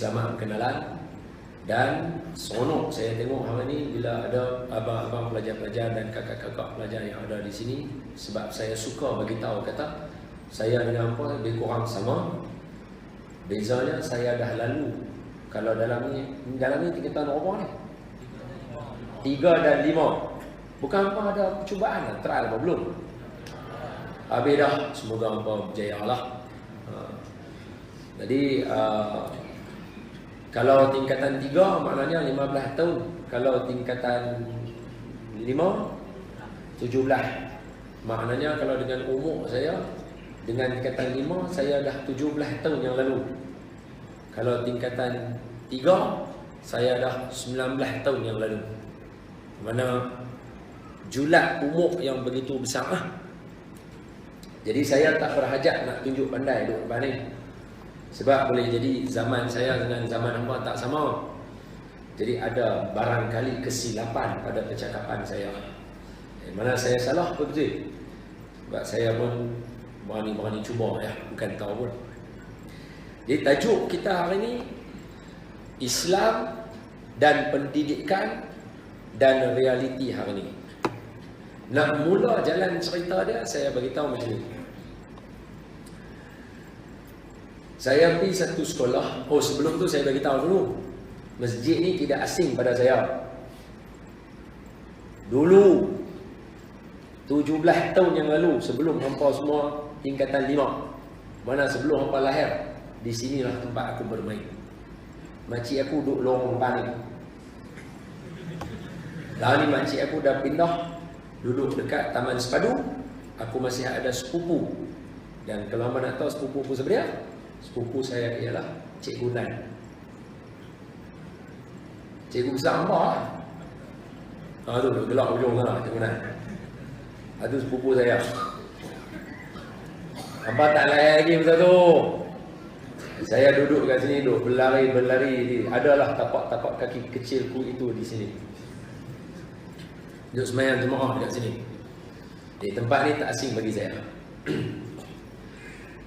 selamat berkenalan. Dan seronok saya tengok hari ni bila ada abang-abang pelajar-pelajar dan kakak-kakak pelajar yang ada di sini. Sebab saya suka bagi tahu kata saya dengan apa lebih kurang sama. Bezanya saya dah lalu. Kalau dalam ni tingkatan berapa ni? 3 dan 5. Bukan apa ada percubaan lah, trial apa belum? Habis dah, semoga apa berjaya lah. Jadi kalau tingkatan 3 maknanya 15 tahun. Kalau tingkatan 5 17. Maknanya kalau dengan umur saya, dengan tingkatan 5 saya dah 17 tahun yang lalu. Kalau tingkatan 3 saya dah 19 tahun yang lalu. Mana julat umur yang begitu besar lah. Jadi saya tak berhajat nak tunjuk pandai duduk depan ni. Sebab boleh jadi zaman saya dengan zaman hangpa tak sama. Jadi ada barangkali kesilapan pada percakapan saya. Mana saya salah apa betul? Sebab saya pun berani-berani cuba ya, bukan tahu pun. Jadi tajuk kita hari ni Islam dan pendidikan dan realiti hari ni. Nak mula jalan cerita dia, saya beritahu macam ni. Saya pergi satu sekolah. Sebelum tu saya beritahu dulu. Masjid ni tidak asing pada saya. Dulu 17 tahun yang lalu, sebelum hampa semua tingkatan 5. Mana sebelum hampa lahir, di sinilah tempat aku bermain. Makcik aku duduk lorong depan ni. Dah ni makcik aku dah pindah duduk dekat Taman Sepadu. Aku masih ada sepupu. Dan kalau hamba nak tahu sepupu aku sebenarnya, sepupu saya ialah Cikgu Nan. Cikgu besar hamba lah. Tu gelak ujung sana Cikgu Nan. Itu sepupu saya. Hamba tak layan lagi masa tu. Saya duduk kat sini, duduk berlari. Adalah tapak-tapak kaki kecilku itu di sini. Duduk semayang jemaah dekat sini. Di tempat ni tak asing bagi saya.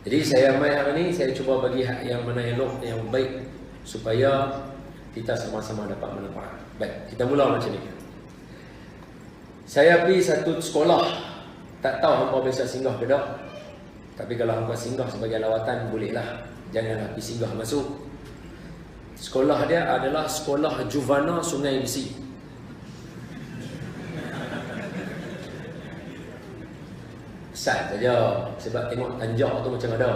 Jadi saya mai hari ni, saya cuba bagi yang mana elok, yang baik, supaya kita sama-sama dapat manfaat. Baik, kita mula macam ni. Saya pergi satu sekolah. Tak tahu hampa biasa singgah ke tak. Tapi kalau hampa singgah sebagai lawatan, bolehlah. Janganlah pergi singgah masuk. Sekolah dia adalah Sekolah Juvana Sungai Besi. Besar saja. Sebab tengok tanjak tu macam ada.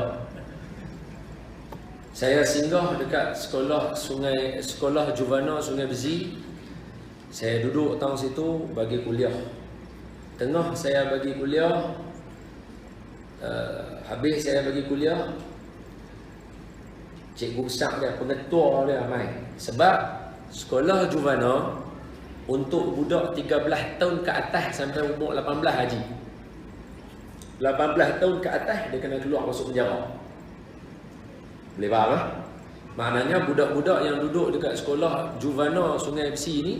Saya singgah dekat Sekolah Juvana Sungai Besi. Saya duduk tahun situ bagi kuliah. Tengah saya bagi kuliah, habis saya bagi kuliah, cikgu besar dia, pengetua dia mai. Sebab Sekolah Juvana untuk budak 13 tahun ke atas sampai umur 18 haji. 18 tahun ke atas dia kena keluar masuk penjara. Boleh faham lah? Maknanya budak-budak yang duduk dekat Sekolah Juvana Sungai Besi ni,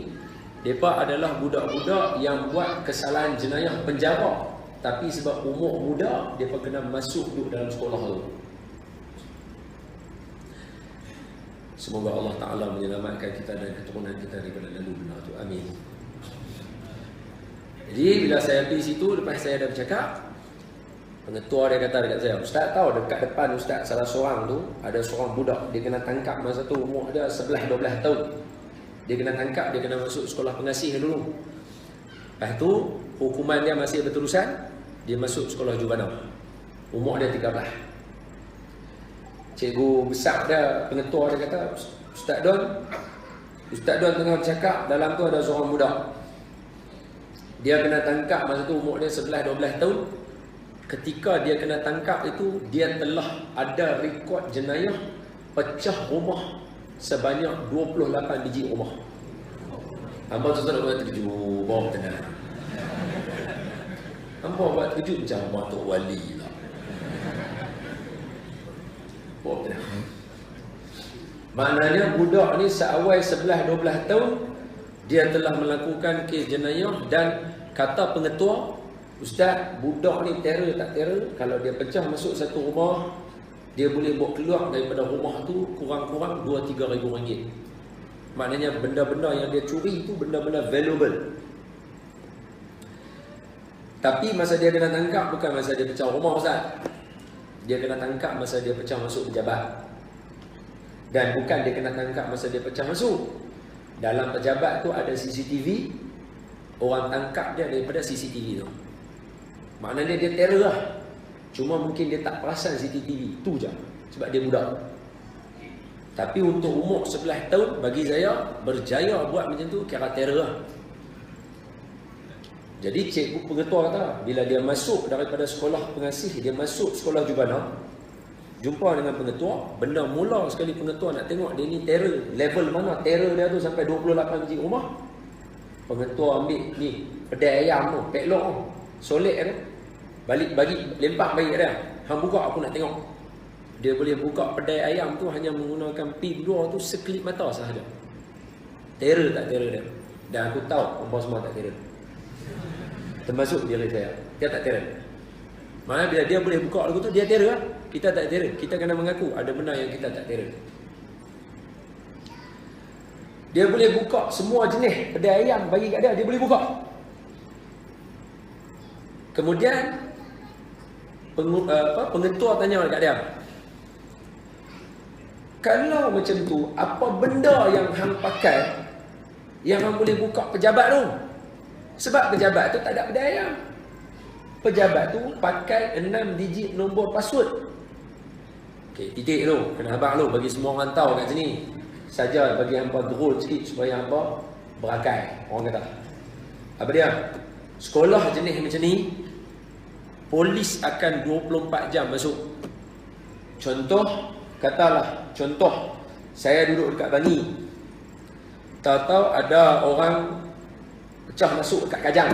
mereka adalah budak-budak yang buat kesalahan jenayah penjara. Tapi sebab umur muda, mereka kena masuk duduk dalam sekolah tu. Semoga Allah Ta'ala menyelamatkan kita dan keturunan kita daripada lalu benda tu. Amin. Jadi bila saya pergi situ, lepas saya dah bercakap, pengetua dia kata dekat saya, Ustaz tahu dekat depan Ustaz salah seorang tu, ada seorang budak, dia kena tangkap masa tu umur dia 11-12 tahun. Dia kena tangkap, dia kena masuk sekolah pengasih dulu. Lepas tu, hukuman dia masih berterusan, dia masuk sekolah Juvana. Umur dia 13. Cikgu besar dia, pengetua dia kata, Ustaz Don tengah bercakap, dalam tu ada seorang budak. Dia kena tangkap masa tu umur dia 11-12 tahun. Ketika dia kena tangkap itu, dia telah ada rekod jenayah pecah rumah sebanyak 28 biji rumah. Hamba tu tak buat terkejut, bawa tenang. Hamba buat terkejut macam Matuk Wali lah. Bawa tenang. Maknanya budak ni seawal 11-12 tahun, dia telah melakukan kes jenayah dan kata pengetua, Ustaz, budak ni terror tak terror? Kalau dia pecah masuk satu rumah, dia boleh bawa keluar daripada rumah tu kurang-kurang 2-3 ribu ringgit. Maknanya benda-benda yang dia curi itu benda-benda valuable. Tapi masa dia kena tangkap bukan masa dia pecah rumah, Ustaz. Dia kena tangkap masa dia pecah masuk pejabat. Dan bukan dia kena tangkap masa dia pecah masuk. Dalam pejabat tu ada CCTV. Orang tangkap dia daripada CCTV tu. Maknanya dia terror lah. Cuma mungkin dia tak perasan CCTV tu je. Sebab dia budak. Tapi untuk umur 11 tahun, bagi saya berjaya buat macam tu kira terror lah. Jadi cikgu pengetua kata, bila dia masuk daripada sekolah pengasih, dia masuk sekolah jubana, jumpa dengan pengetua, benda mula sekali pengetua nak tengok dia ni terror, level mana terror dia tu sampai 28 biji rumah. Pengetua ambil ni pedai ayam tu, peklok tu, solek tu, balik bagi, lempak bagi dia. Hang buka aku nak tengok. Dia boleh buka pedai ayam tu hanya menggunakan pin 2 tu sekelip mata sahaja. Terror tak terror dia? Dan aku tahu perempuan semua tak terror. Termasuk diri saya. Dia tak terror. Maksudnya bila dia boleh buka lagu tu, dia terror lah. Kita tak terror. Kita kena mengaku ada benda yang kita tak terror. Dia boleh buka semua jenis pedai ayam bagi kat dia. Dia boleh buka. Kemudian pengetua tanya dekat dia, kalau macam tu, apa benda yang hang pakai yang hang boleh buka pejabat tu? Sebab pejabat tu tak ada pedai ayam. Pejabat tu pakai 6 digit nombor password. Okey, titik tu. Kena abang tu bagi semua orang tahu kat sini. Saja bagi hampa drone sikit supaya hampa berakai. Orang kata. Apa dia? Sekolah jenis macam ni, polis akan 24 jam masuk. Contoh, katalah, contoh, saya duduk dekat Bangi. Tahu-tahu ada orang pecah masuk dekat Kajang.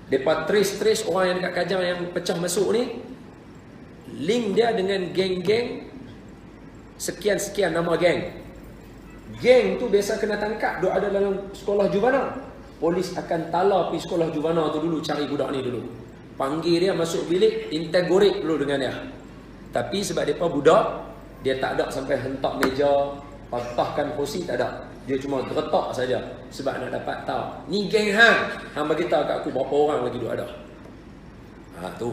Mereka trace orang yang dekat Kajang yang pecah masuk ni, link dia dengan geng-geng sekian-sekian nama geng. Geng tu biasa kena tangkap, duk ada dalam sekolah juvana. Polis akan tala pergi sekolah juvana tu dulu, cari budak ni dulu. Panggil dia masuk bilik, interrogate dulu dengan dia. Tapi sebab mereka budak, dia tak ada sampai hentak meja, patahkan kursi, tak ada. Dia cuma geretak saja sebab nak dapat tahu. Ni geng hang. Hang bagi tahu kat aku berapa orang lagi duk ada. Tu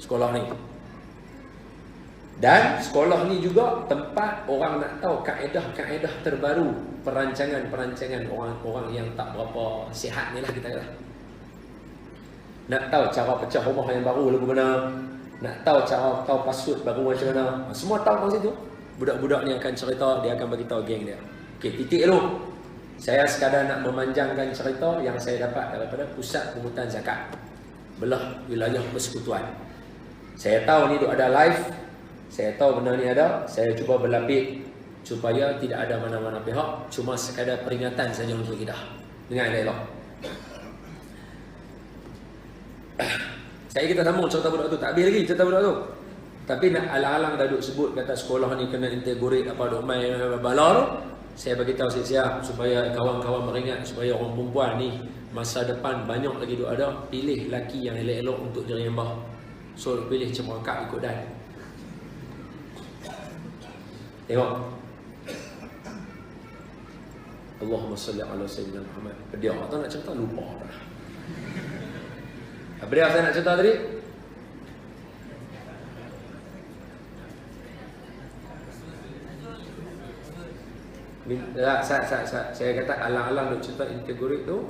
sekolah ni. Dan sekolah ni juga tempat orang nak tahu kaedah-kaedah terbaru, perancangan-perancangan orang-orang yang tak berapa sihat ni lah kita kata. Nak tahu cara pecah rumah yang baru lagu mana, nak tahu cara tahu password baru macam mana. Semua tahu kat situ. Budak-budak ni akan cerita, dia akan bagi tahu geng dia. Okey, titik dulu. Saya sekadar nak memanjangkan cerita yang saya dapat daripada Pusat Pungutan Zakat belah wilayah Persekutuan. Saya tahu ni duk ada live. Saya tahu benda ni ada. Saya cuba berlapik supaya tidak ada mana-mana pihak. Cuma sekadar peringatan saja untuk kita. Dengar elok. Saya kita sambung cerita budak tu. Tak habis lagi cerita budak tu. Tapi nak alang-alang dah duk sebut kata sekolah ni kena interrogate apa duk main bala tu. Saya bagi tahu siap-siap supaya kawan-kawan meringat, supaya orang perempuan ni masa depan banyak lagi duk ada, pilih laki yang elok-elok untuk jadi hamba. So pilih cemangkak ikut dan. Tengok. Allahumma salli ala sayyidina Muhammad. Dia atau nak cerita lupa dah. Apa dia saya nak cerita tadi? Saya kata alang-alang nak cerita integrate tu.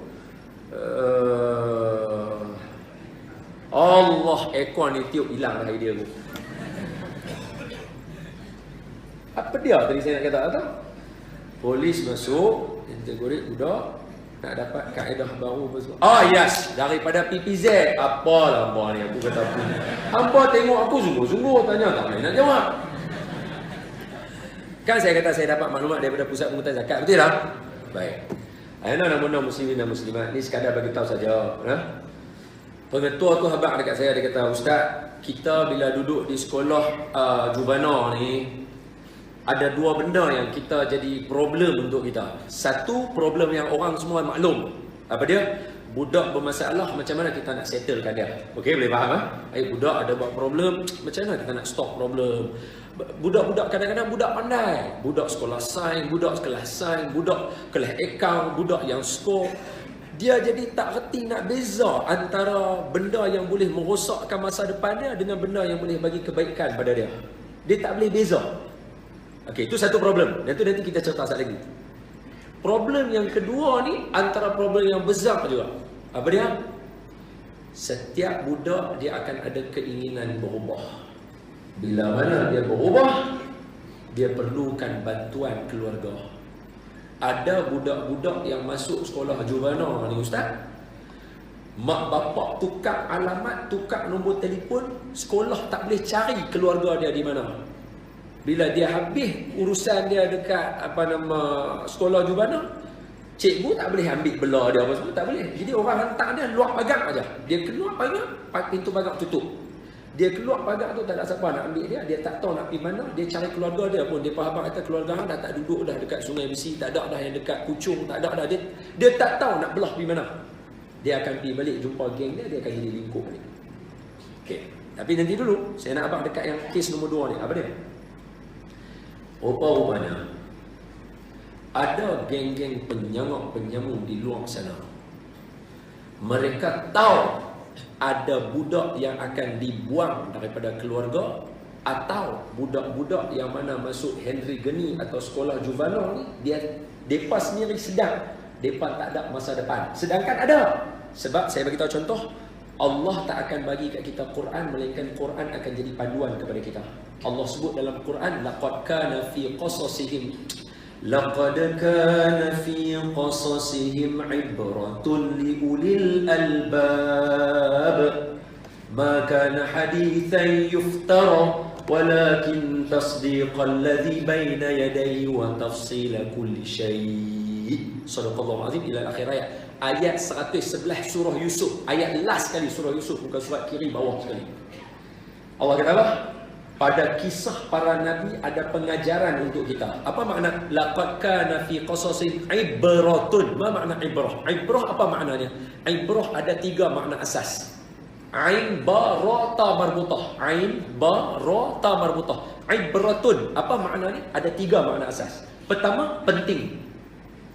Allah ekor ni tiup hilang dah idea aku. Apa dia tadi saya nak kata? Polis masuk, integrate budak, nak dapat kaedah baru apa semua. Yes, daripada PPZ. Apalah hamba ni aku kata aku. Hamba tengok aku sungguh-sungguh tanya tak boleh nak jawab. Kan saya kata saya dapat maklumat daripada Pusat Pungutan Zakat, betul tak? Baik. Anak nama muslimin dan muslimat ni sekadar bagi tahu saja, Pengetua tu habaq dekat saya, dia kata, "Ustaz, kita bila duduk di sekolah jubana ni ada dua benda yang kita jadi problem untuk kita. Satu, problem yang orang semua maklum. Apa dia? budak bermasalah, macam mana kita nak settlekan dia? Okey, boleh faham? Budak ada buat problem, macam mana kita nak stop problem? Budak-budak kadang-kadang budak pandai, budak sekolah sains, budak kelas sains, budak kelas account, budak yang skor, dia jadi tak reti nak beza antara benda yang boleh merosakkan masa depan dia dengan benda yang boleh bagi kebaikan pada dia. Dia tak boleh beza. Okey, itu satu problem. Dan itu nanti kita cerita sekali lagi. Problem yang kedua ni antara problem yang besar juga. Apa dia? Setiap budak dia akan ada keinginan berubah. Bila mana dia berubah, dia perlukan bantuan keluarga. Ada budak-budak yang masuk sekolah juvana ni ustaz, mak bapak tukar alamat, tukar nombor telefon, sekolah tak boleh cari keluarga dia di mana. Bila dia habis urusan dia dekat sekolah juvana, cikgu tak boleh ambil bela dia apa semua, tak boleh. Jadi orang hantar dia luar pagar aja. Dia keluar pagar, pintu pagar tutup. Dia keluar pagar tu tak ada siapa nak ambil dia, dia tak tahu nak pergi mana, dia cari keluarga dia pun, dia faham kata keluarga hang dah tak duduk dah dekat Sungai Besi, tak ada dah yang dekat Puchong, tak ada dah, dia tak tahu nak belah pergi mana. Dia akan pergi balik jumpa geng dia akan jadi lingkup balik. Okey, tapi nanti dulu saya nak abang dekat yang kes nombor 2 ni, apa dia? Rupa-rupanya ada geng-geng penyamuk-penyamuk di luar sana. Mereka tahu ada budak yang akan dibuang daripada keluarga, atau budak-budak yang mana masuk Henry Geni atau sekolah juvana ni, depa sendiri sedang depa tak ada masa depan. Sedangkan ada. Sebab saya bagi tahu contoh, Allah tak akan bagi kat kita Quran, melainkan Quran akan jadi panduan kepada kita. Allah sebut dalam Quran, laqad kana fi qasasihim ibratun liulil albab ma kana hadithan yuftara walakin tasdiqal ladzi baina yadayhi wa tafsila kulli syai'. Sadaqallahu azim ila akhir ayat. Ayat 111 surah Yusuf, ayat last sekali surah Yusuf, bukan surat kiri bawah sekali. Allah kata apa? Pada kisah para nabi ada pengajaran untuk kita. Apa makna laqad kana fi qasasin ibratun? Apa makna ibrah? Ibrah apa maknanya? Ibrah ada 3 makna asas. Ain ba ra ta marbutah. Ain ba ra ta marbutah. Ibratun apa maknanya? Ada 3 makna asas. Pertama, penting.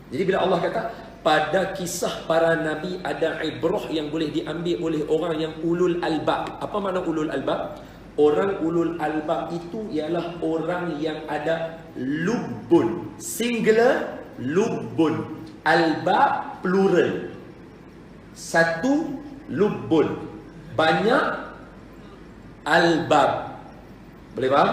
Jadi bila Allah kata pada kisah para nabi ada ibrah yang boleh diambil oleh orang yang ulul albab. Apa makna ulul albab? Orang ulul albab itu ialah orang yang ada lubbun, singular, lubbun, albab plural. Satu lubbun, banyak albab. Boleh faham?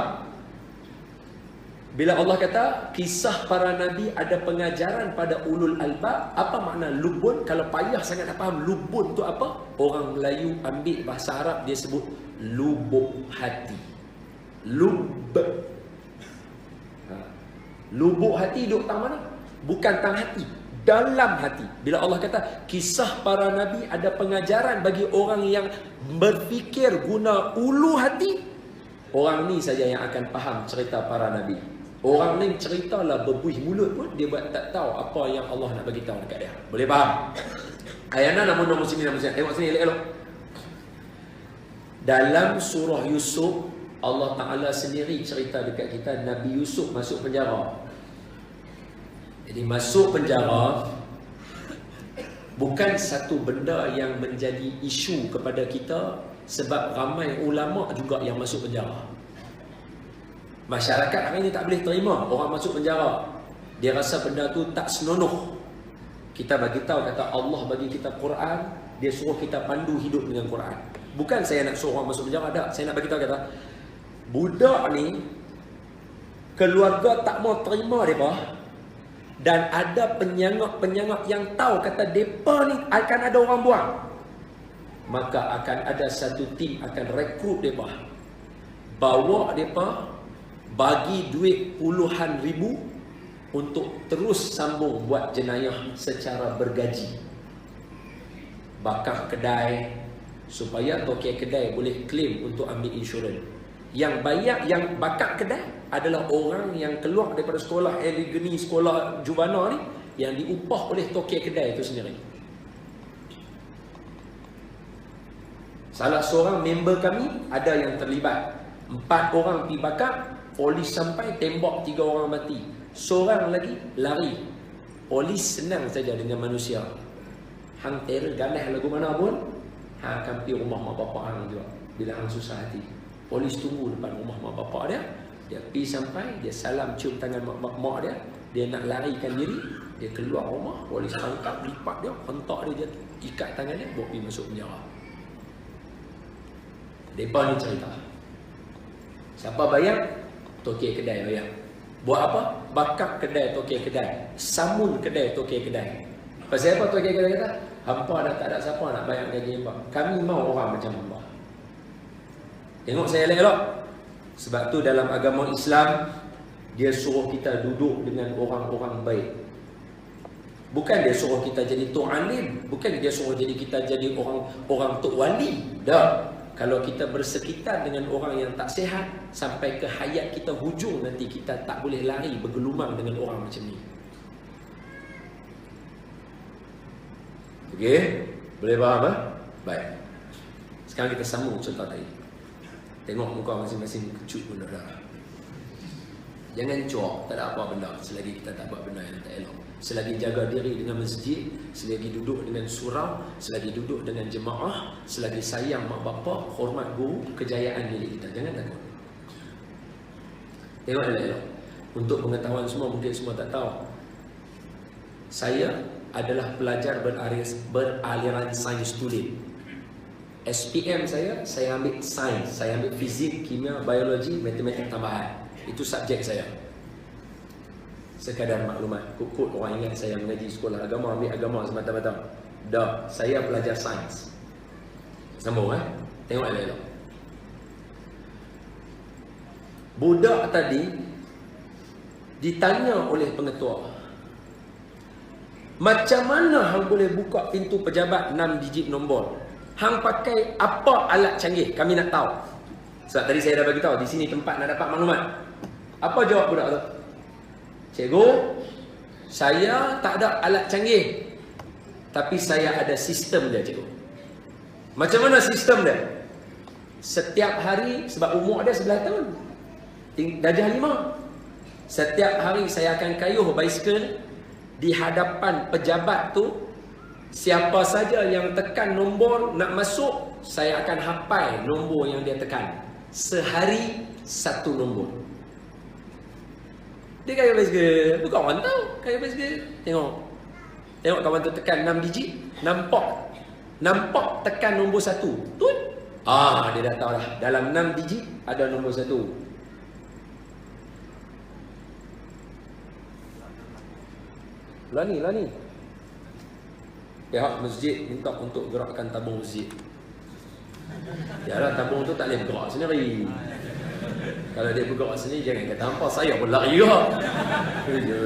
Bila Allah kata kisah para nabi ada pengajaran pada ulul albab, apa makna lubbun? Kalau payah sangat nak faham lubbun tu apa, orang Melayu ambil bahasa Arab, dia sebut lubuk hati. Lubuk hati duduk tang mana? Bukan tang hati, dalam hati. Bila Allah kata kisah para nabi ada pengajaran bagi orang yang berfikir guna ulu hati, orang ni saja yang akan faham cerita para nabi. Orang ni ceritalah berbuih mulut pun dia buat tak tahu apa yang Allah nak bagi tahu dekat dia. Boleh faham? Ayat nombor sini, tengok sini elok-elok. Dalam surah Yusuf, Allah Ta'ala sendiri cerita dekat kita Nabi Yusuf masuk penjara. Jadi masuk penjara bukan satu benda yang menjadi isu kepada kita, sebab ramai ulama juga yang masuk penjara. Masyarakat hari ini tak boleh terima orang masuk penjara. Dia rasa benda tu tak senonoh. Kita bagi tahu kata Allah bagi kita Quran, dia suruh kita pandu hidup dengan Quran. Bukan saya nak suruh orang masuk penjara, tak. Saya nak bagi tahu kata budak ni keluarga tak mau terima depa, dan ada penyangak-penyangak yang tahu kata depa ni akan ada orang buang, maka akan ada satu tim akan rekrut depa, bawa depa, bagi duit puluhan ribu untuk terus sambung buat jenayah secara bergaji. Bakar kedai supaya tokek kedai boleh claim untuk ambil insurans. Yang bayar, yang bakar kedai adalah orang yang keluar daripada sekolah Eligeni, sekolah juvana ni, yang diupah oleh tokek kedai itu sendiri. Salah seorang member kami ada yang terlibat. 4 orang pergi bakar, polis sampai tembak 3 orang mati. Seorang lagi lari. Polis senang saja dengan manusia. Hang terror ganas lagu mana pun, hang akan pergi rumah mak bapak hang juga. Bila hang susah hati, polis tunggu depan rumah mak bapak dia. Dia pergi sampai, dia salam cium tangan mak dia. Dia nak larikan diri, dia keluar rumah, polis tangkap, lipat dia, hentak dia, ikat tangan dia, bawa pergi masuk penjara. Depa ni cerita. Siapa bayar? Tokek kedai bayar. Buat apa? Bakar kedai, tokek kedai. Samun kedai, tokek kedai. Pasal apa tokek kedai kata? Hampa dah tak ada siapa nak bayar gaji hampa. Kami mau orang macam hampa. Tengok saya elok-elok. Sebab tu dalam agama Islam, dia suruh kita duduk dengan orang-orang baik. Bukan dia suruh kita jadi tok alim, bukan dia suruh jadi kita jadi orang tok wali. Dah. Kalau kita bersekitar dengan orang yang tak sihat, sampai ke hayat kita hujung, nanti kita tak boleh lari bergelumang dengan orang macam ni. Okey? Boleh faham tak? Baik. Sekarang kita sambung contoh tadi. Tengok muka masing-masing kecut pun dah. Jangan cuak, tak ada apa benda selagi kita tak buat benda yang tak elok. Selagi jaga diri dengan masjid, selagi duduk dengan surau, selagi duduk dengan jemaah, selagi sayang mak bapak, hormat guru, kejayaan diri kita. Jangan takut. Tengok elok-elok. Untuk pengetahuan semua, mungkin semua tak tahu, saya adalah pelajar beraliran sains tulen. SPM saya ambil sains, saya ambil fizik, kimia, biologi, matematik tambahan. Itu subjek saya. Sekadar maklumat. Kut orang ingat saya mengaji sekolah agama, ambil agama semata-mata. Dah, saya belajar sains. Sambung Tengok elok-elok. Budak tadi ditanya oleh pengetua, macam mana hang boleh buka pintu pejabat 6 digit nombor? Hang pakai apa alat canggih? Kami nak tahu. Sebab tadi saya dah bagi tahu di sini tempat nak dapat maklumat. Apa jawab budak tu? Cikgu, saya tak ada alat canggih, tapi saya ada sistem dia, cikgu. Macam mana sistem dia? Setiap hari, sebab umur dia 11 tahun, darjah 5. Setiap hari saya akan kayuh basikal di hadapan pejabat tu. Siapa saja yang tekan nombor nak masuk, saya akan hafal nombor yang dia tekan. Sehari 1 nombor. Dia kaya basikal. Tu kawan tahu kaya basikal. Tengok kawan tu tekan 6 digit. Nampak tekan nombor 1. Tut. Dia dah tahu dah. Dalam 6 digit ada nombor 1. Lah ni. Pihak masjid minta untuk gerakkan tabung masjid. Yalah, tabung tu tak boleh bergerak sendiri. Kalau dia bergerak sendiri, jangan kata hampa saya pun lari juga.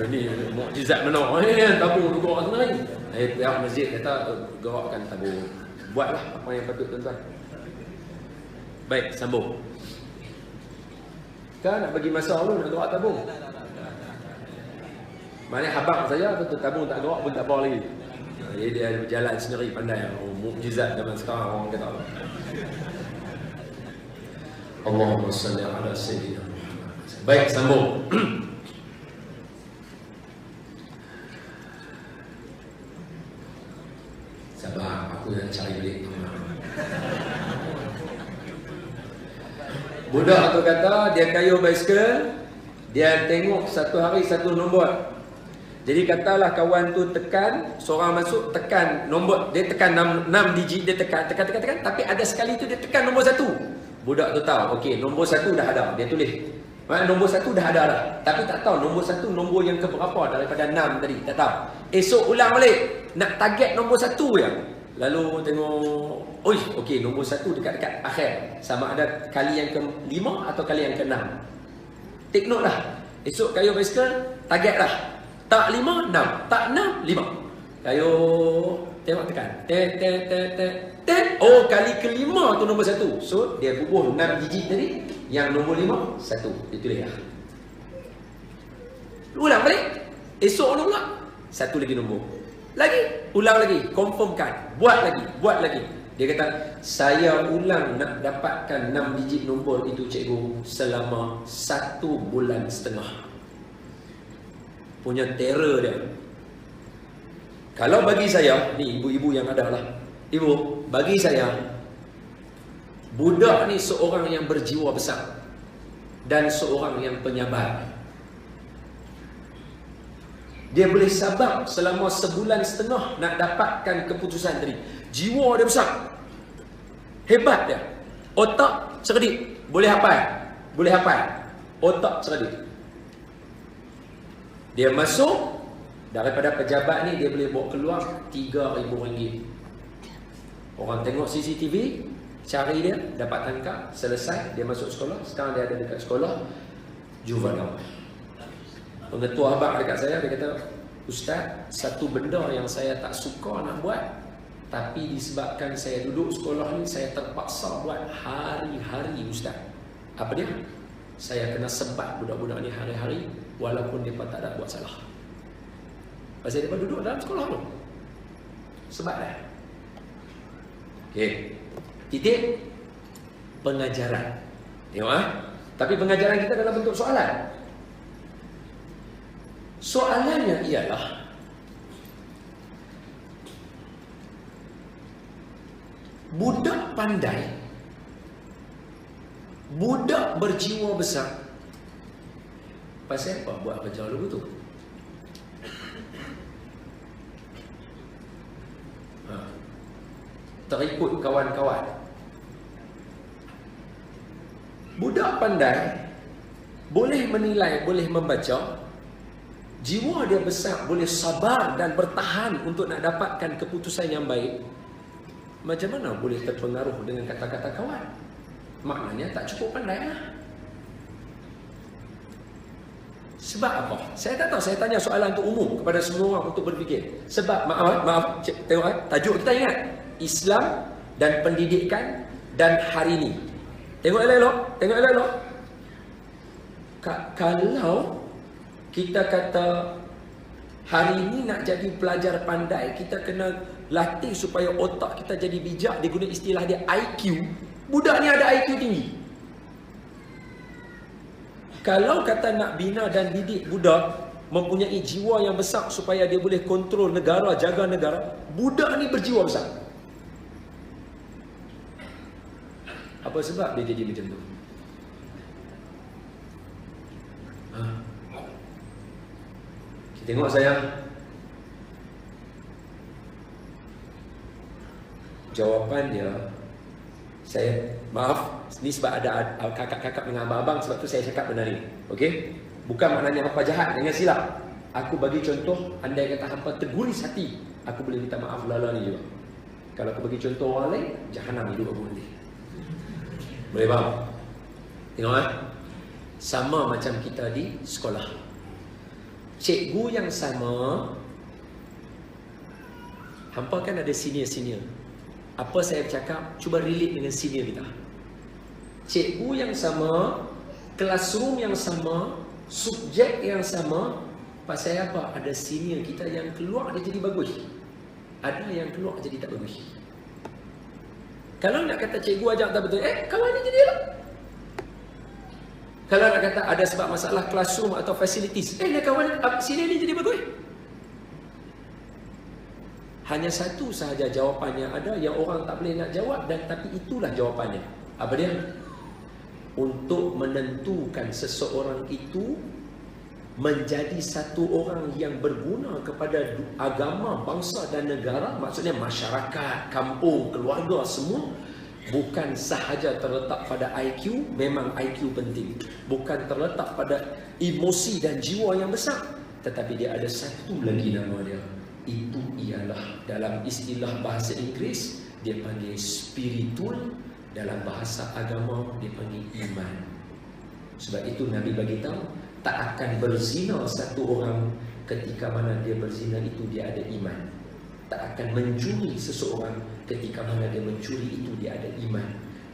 Ni mukjizat mana tabung tu gerak sendiri. Pihak masjid kata gerakkan tabung. Buatlah apa yang patut tuan-tuan. Baik, sambung. Kan nak bagi masa dulu nak gerak tabung. Maknanya habang saya betul tabung tak gerak pun tak apa lagi. Jadi dia berjalan sendiri, pandai. Mukjizat zaman sekarang orang kata. Allahumma salli ala sayyidina Muhammad. Baik, sambung. Sabar, aku nak cari balik. Budak tu kata dia kayuh basikal, dia tengok satu hari 1 nombor. Jadi katalah kawan tu tekan, seorang masuk tekan nombor, dia tekan 6 digit, dia tekan, tapi ada sekali tu dia tekan nombor 1. Budak tu tahu, okey, nombor 1 dah ada, dia tulis. Nombor 1 dah ada dah, tapi tak tahu nombor 1 nombor yang keberapa daripada 6 tadi, tak tahu. Esok ulang balik, nak target nombor 1 je. Lalu tengok, okey, nombor 1 dekat-dekat akhir, sama ada kali yang ke-5 atau kali yang ke-6. Take note lah, esok kayuh basikal, target lah. Tak 5, 6. Tak 6, 5. Kayuh, tengok tekan. Oh, kali ke-5 tu nombor 1. So, dia bubuh 6 digit tadi. Yang nombor 5, 1. Dia tulis lah. Ulang balik. Esok ulang pula. 1 lagi nombor. Lagi. Ulang lagi. Confirmkan. Buat lagi. Dia kata, saya ulang nak dapatkan 6 digit nombor itu cikgu selama 1 bulan setengah. Punya terror dia. Kalau bagi saya, ni ibu-ibu yang ada lah, ibu, bagi saya, budak ni seorang yang berjiwa besar dan seorang yang penyabar. Dia boleh sabar selama sebulan setengah nak dapatkan keputusan tadi. Jiwa dia besar, hebat dia. Otak cerdik, boleh hafal. Boleh hafal. Otak cerdik. Dia masuk, daripada pejabat ni dia boleh bawa keluar RM3,000. Orang tengok CCTV, cari dia, dapat tangkap, selesai, dia masuk sekolah. Sekarang dia ada dekat sekolah juvenile. Pengetua abang dekat saya, dia kata, Ustaz, satu benda yang saya tak suka nak buat, tapi disebabkan saya duduk sekolah ni, saya terpaksa buat hari-hari, Ustaz. Apa dia? Saya kena sebat budak-budak ni hari-hari, walaupun mereka tak ada buat salah. Pasal mereka duduk dalam sekolah tu. Sebat dah. Okey. Titik pengajaran. Tengok Tapi pengajaran kita dalam bentuk soalan. Soalannya ialah, budak pandai, budak berjiwa besar, pasal apa buat kerja lagu tu? Terikut kawan-kawan. Budak pandai boleh menilai, boleh membaca. Jiwa dia besar, boleh sabar dan bertahan untuk nak dapatkan keputusan yang baik. Macam mana boleh terpengaruh dengan kata-kata kawan? Maknanya tak cukup pandai lah. Sebab apa? Saya tak tahu, saya tanya soalan untuk umum kepada semua orang untuk berfikir. Sebab, maaf, tengok tajuk kita ingat. Islam dan pendidikan dan hari ini. Tengok elok-elok, tengok elok-elok. Kalau kita kata hari ini nak jadi pelajar pandai, kita kena latih supaya otak kita jadi bijak. Dia guna istilah dia IQ. Budak ni ada IQ tinggi. Kalau kata nak bina dan didik budak mempunyai jiwa yang besar supaya dia boleh kontrol negara, jaga negara, budak ni berjiwa besar. Apa sebab dia jadi macam tu? Tengok saya. Jawapan dia, saya maaf, ni sebab ada kakak-kakak dengan abang-abang, sebab tu saya cakap benar ni. Okey? Bukan maknanya hampa jahat, jangan silap. Aku bagi contoh, andai kata hampa terguris hati, aku boleh minta maaf lala ni juga. Kalau aku bagi contoh orang lain, jahanam hidup aku nanti. Boleh faham? Tengok sama macam kita di sekolah. Cikgu yang sama, hampa kan ada senior-senior. Apa saya cakap, cuba relate dengan senior kita. Cikgu yang sama, classroom yang sama, subjek yang sama. Pasal apa? Ada senior kita yang keluar dia jadi bagus, ada yang keluar jadi tak bagus. Kalau nak kata cikgu ajar tak betul, kawan ni jadi elok. Kalau nak kata ada sebab masalah classroom atau facilities, kawan sini ni jadi bagus. Hanya satu sahaja jawapannya ada yang orang tak boleh nak jawab, dan tapi itulah jawapannya. Apa dia? Untuk menentukan seseorang itu menjadi satu orang yang berguna kepada agama, bangsa dan negara, maksudnya masyarakat, kampung, keluarga semua, bukan sahaja terletak pada IQ. Memang IQ penting, bukan terletak pada emosi dan jiwa yang besar, tetapi dia ada satu lagi nama dia. Itu ialah dalam istilah bahasa Inggeris dia panggil spiritual, dalam bahasa agama dia panggil iman. Sebab itu Nabi bagi tahu, tak akan berzina satu orang ketika mana dia berzina itu dia ada iman. Tak akan mencuri seseorang ketika mana dia mencuri itu dia ada iman.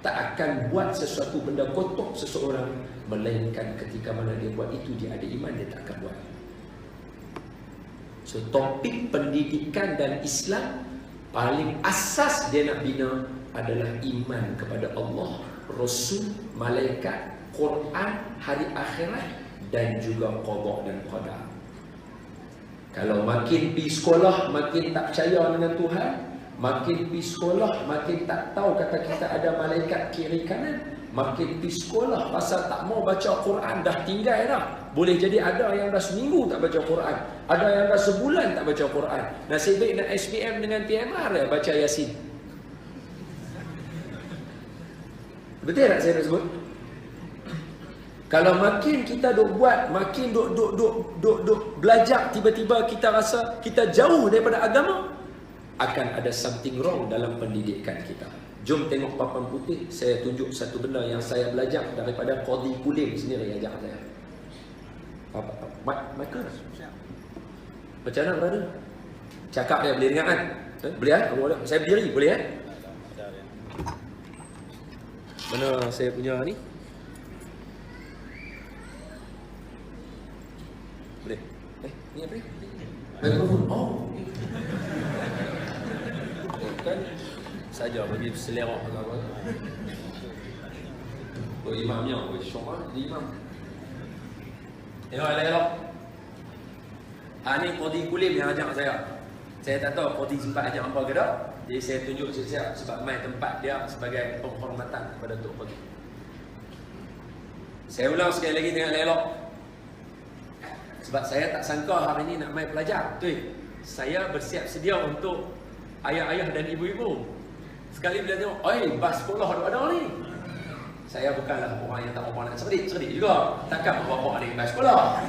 Tak akan buat sesuatu benda kotor seseorang, melainkan ketika mana dia buat itu dia ada iman, dia tak akan buat. So topik pendidikan dan Islam Paling asas dia nak bina adalah iman kepada Allah, Rasul, malaikat, Quran, hari akhirat dan juga qada dan qadar. Kalau makin pergi sekolah makin tak percaya dengan Tuhan, makin pergi sekolah makin tak tahu kata kita ada malaikat kiri kanan, makin pergi sekolah pasal tak mau baca Quran dah tinggal dah. Boleh jadi ada yang dah seminggu tak baca Quran, ada yang dah sebulan tak baca Quran. Nasib baik nak SPM dengan PMR ya baca Yasin. Betul tak saya nak sebut? Kalau makin kita duk buat, makin duk belajar, tiba-tiba kita rasa kita jauh daripada agama, akan ada something wrong dalam pendidikan kita. Jom tengok papan putih, saya tunjuk satu benda yang saya belajar daripada Qadhi Kulim sendiri ajar saya. Michael, macam mana berada? Cakap dia boleh dengar kan? Boleh kan? Saya berdiri, boleh kan? Mana saya punya ni? Boleh? Ni apa ni? Mikrofon. Oh. Kan saja bagi selera apa. Oh, imamnya, oh, syok di imam. Elok. Ni Qadhi Kulim yang ajak saya. Saya tak tahu Qadhi sempat ajak apa ke tak. Jadi saya tunjuk siap-siap sebab main tempat dia sebagai penghormatan kepada Tok Qadhi. Saya ulang sekali lagi dengan elok. Sebab saya tak sangka hari ini nak main pelajar. Betul. Saya bersiap sedia untuk ayah-ayah dan ibu-ibu. Sekali bila tengok, oi, bas sekolah ada ni. Saya bukanlah orang yang tak apa nak cerdik juga. Takkan bawa adik bas sekolah.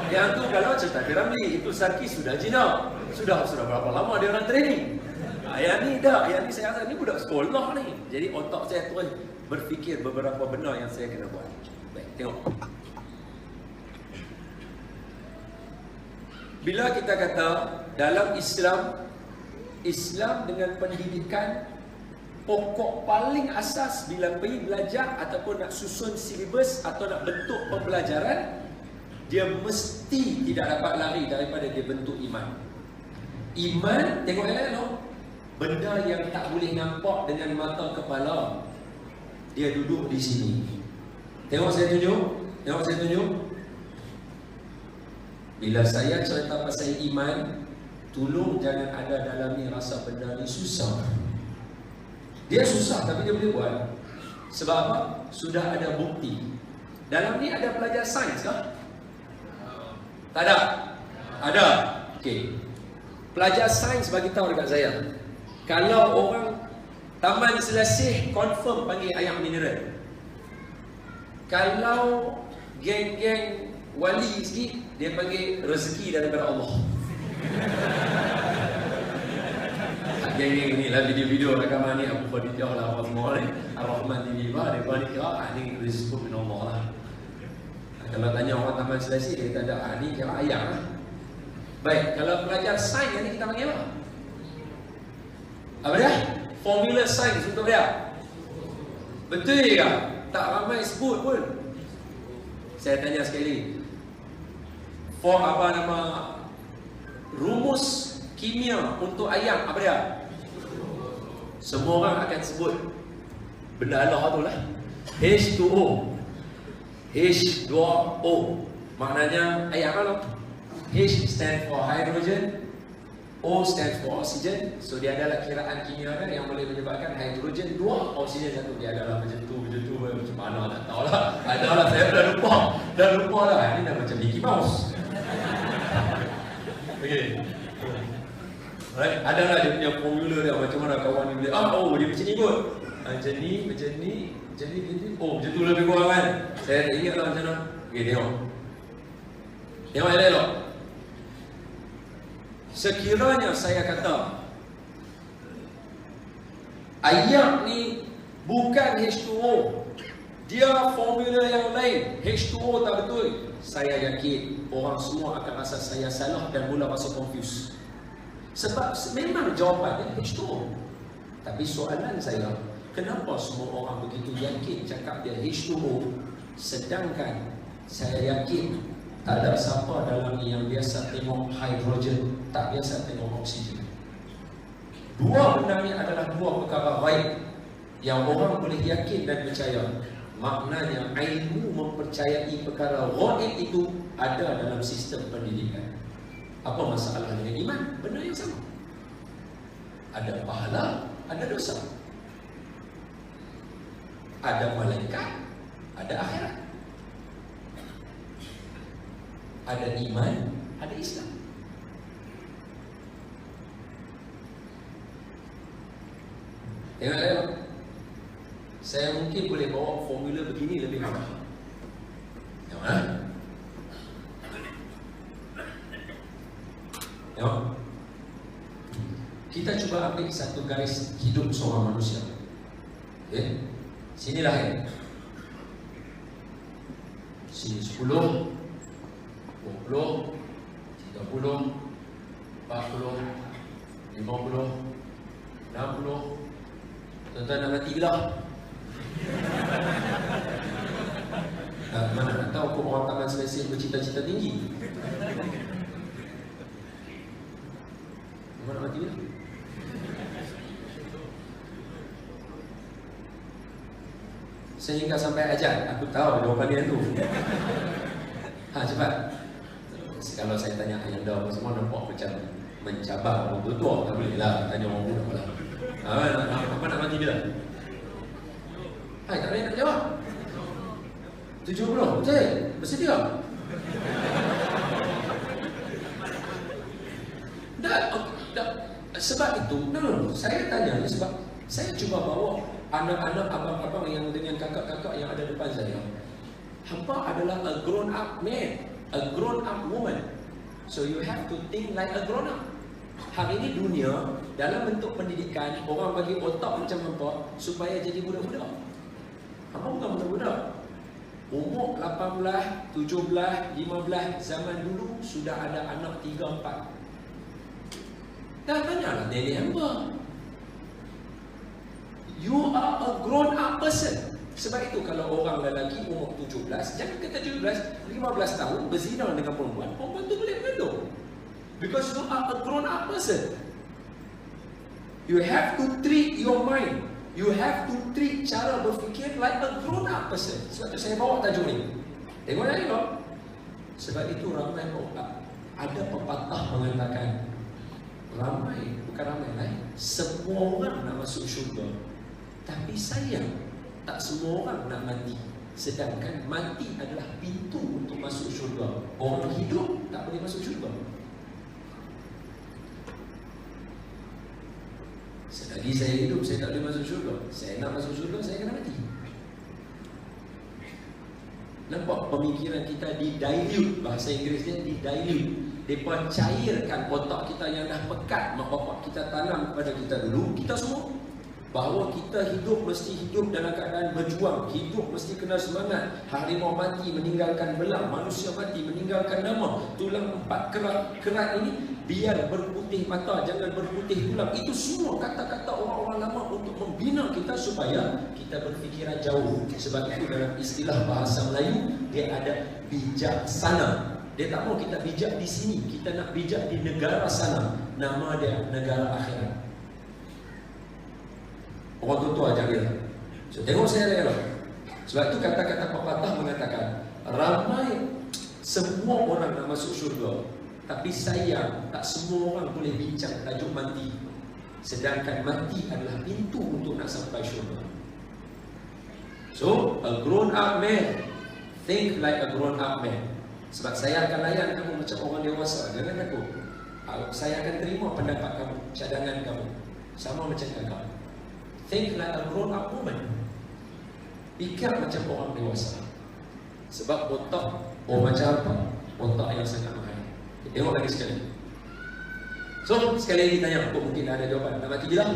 Yang tu kalau cerita Piramli, itu Sarki sudah jinak. Sudah berapa lama dia orang training. Yang ni dah, yang ni saya rasa ni budak sekolah ni. Jadi otak saya terus berfikir beberapa benda yang saya kena buat. Baik, tengok. Bila kita kata dalam Islam dengan pendidikan, pokok paling asas bila pergi belajar ataupun nak susun silibus atau nak bentuk pembelajaran, dia mesti tidak dapat lari daripada dia bentuk iman. Iman, tengok elok, benda yang tak boleh nampak dengan mata kepala, dia duduk di sini. Tengok saya tunjuk. Bila saya cerita pasal iman, tolong jangan ada dalam ni rasa benda ni susah. Dia susah tapi dia boleh buat. Sebab apa? Sudah ada bukti. Dalam ni ada pelajar sains kah? Tak ada? Ada. Okey. Pelajar sains bagi tahu dekat saya. Kalau orang Taman Selasih confirm panggil ayam mineral. Kalau geng-geng wali sikit, dia panggil rezeki daripada Allah. Geng-geng ni lah video-video rekaman ni Abu Khadijah lah apa semua ni, Ar-Rahman TV lah, dia balik kira ni rezeki min Allah lah. Kalau tanya orang Taman Selasih, dia kata ada ni kira ayam lah. Baik, kalau pelajar sains ni kita panggil apa? Apa dia? Formula sains untuk dia. Betul ke? Tak ramai sebut pun. Saya tanya sekali. For apa nama rumus kimia untuk ayam apa dia? Semua orang akan sebut benda Allah tu lah. H2O. H2O. Maknanya ayam apa? H stand for hydrogen, O stand for oxygen. So dia adalah kiraan kimia yang boleh menyebabkan hidrogen 2, oksigen 1. Dia adalah macam tu macam mana tak tahulah. Adalah saya dah lupa lah. Ini dah macam Mickey Mouse. Okey. Alright, adalah dia punya formula dia macam mana kawan ni boleh. Dia macam ni kot. Macam ni. Oh, macam tu lebih kurang kan. Saya tak ingat lah macam mana. Okey, tengok. Tengok elok. Sekiranya saya kata ayam ni bukan H2O, dia formula yang lain, H2O tak betul, saya yakin orang semua akan rasa saya salah dan mula rasa confused. Sebab memang jawapannya H2O. Tapi soalan saya, kenapa semua orang begitu yakin cakap dia H2O, sedangkan saya yakin Tak ada siapa dalam ni yang biasa tengok hidrogen, tak biasa tengok oksigen. Dua benda ni adalah dua perkara baik yang orang boleh yakin dan percaya. Maknanya ilmu mempercayai perkara gaib itu ada dalam sistem pendidikan. Apa masalah dengan iman? Benda yang sama. Ada pahala, ada dosa. Ada malaikat, ada akhirat. Ada iman, ada Islam. Tengok. Saya mungkin boleh bawa formula begini lebih mudah. Tengok ha? Tengok. Kita cuba ambil satu garis hidup seorang manusia. Okay? Sini lahir. Sini 10, 20, 30, 40, 50, 60. Tuan-tuan nak mati bila? Mana nak tahu kok orang taman selesai bercita-cita tinggi. Mana nak mati bila? Sehingga sampai ajal. Aku tahu jawapan dia tu. Cepat. Kalau saya tanya ayah anda semua nampak macam mencabar orang tua. Tak boleh lah tanya orang muda pula. Apa nak mati bila? Tak boleh nak jawab. 70, betul? Bersedia? Sebab itu, saya tanya sebab saya cuba bawa anak-anak, abang-abang yang dengan kakak-kakak yang ada depan saya. Hampa adalah a grown up man, a grown up woman. So you have to think like a grown up. Hari ini dunia dalam bentuk pendidikan, orang bagi otak macam hampa supaya jadi budak-budak. Hampa bukan budak-budak. Umur 18, 17, 15 zaman dulu sudah ada anak 3, 4. Dah tanyalah nenek hampa. You are a grown up person. Sebab itu kalau orang lelaki umur 17, jangan kata 17, 15 tahun berzina dengan perempuan, perempuan tu boleh mengandung. Because you are a grown up person. You have to treat your mind, you have to treat cara berfikir like a grown up person. Sebab itu saya bawa tajuk ni. Tengok. Sebab itu ramai orang, ada pepatah mengatakan, ramai, bukan ramai lah, semua orang nak masuk syurga. Tapi sayang, tak semua orang nak mati. Sedangkan mati adalah pintu untuk masuk syurga. Orang hidup tak boleh masuk syurga. Selagi saya hidup, saya tak boleh masuk syurga. Saya nak masuk syurga, saya kena mati. Nampak pemikiran kita di-dilute. Bahasa Inggerisnya di-dilute. Mereka cairkan otak kita yang dah pekat mak bapak kita tanam kepada kita dulu. Kita semua bahawa kita hidup mesti hidup dalam keadaan berjuang. Hidup mesti kena semangat. Harimau mati meninggalkan belang, manusia mati meninggalkan nama. Tulang 4 kerat ini biar berputih mata, jangan berputih tulang. Itu semua kata-kata orang-orang lama untuk membina kita supaya kita berfikiran jauh. Sebab itu dalam istilah bahasa Melayu dia ada bijaksana. Dia tak mau kita bijak di sini, kita nak bijak di negara sana. Nama dia negara akhirat. Orang tua jaga. So tengok saya rela. Sebab itu kata-kata pepatah mengatakan, ramai semua orang nak masuk syurga, tapi sayang tak semua orang boleh bincang tajuk mati. Sedangkan mati adalah pintu untuk nak sampai syurga. So a grown up man think like a grown up man. Sebab saya akan layan kamu macam orang dewasa. Jangan takut. Saya akan terima pendapat kamu, cadangan kamu. Sama macam kakak. Think like a grown up woman. Fikir macam orang dewasa. Sebab otak macam apa? Otak yang sangat mahal. Tengok lagi sekali. So sekali lagi tanya, aku mungkin ada jawapan. Nak mati bila?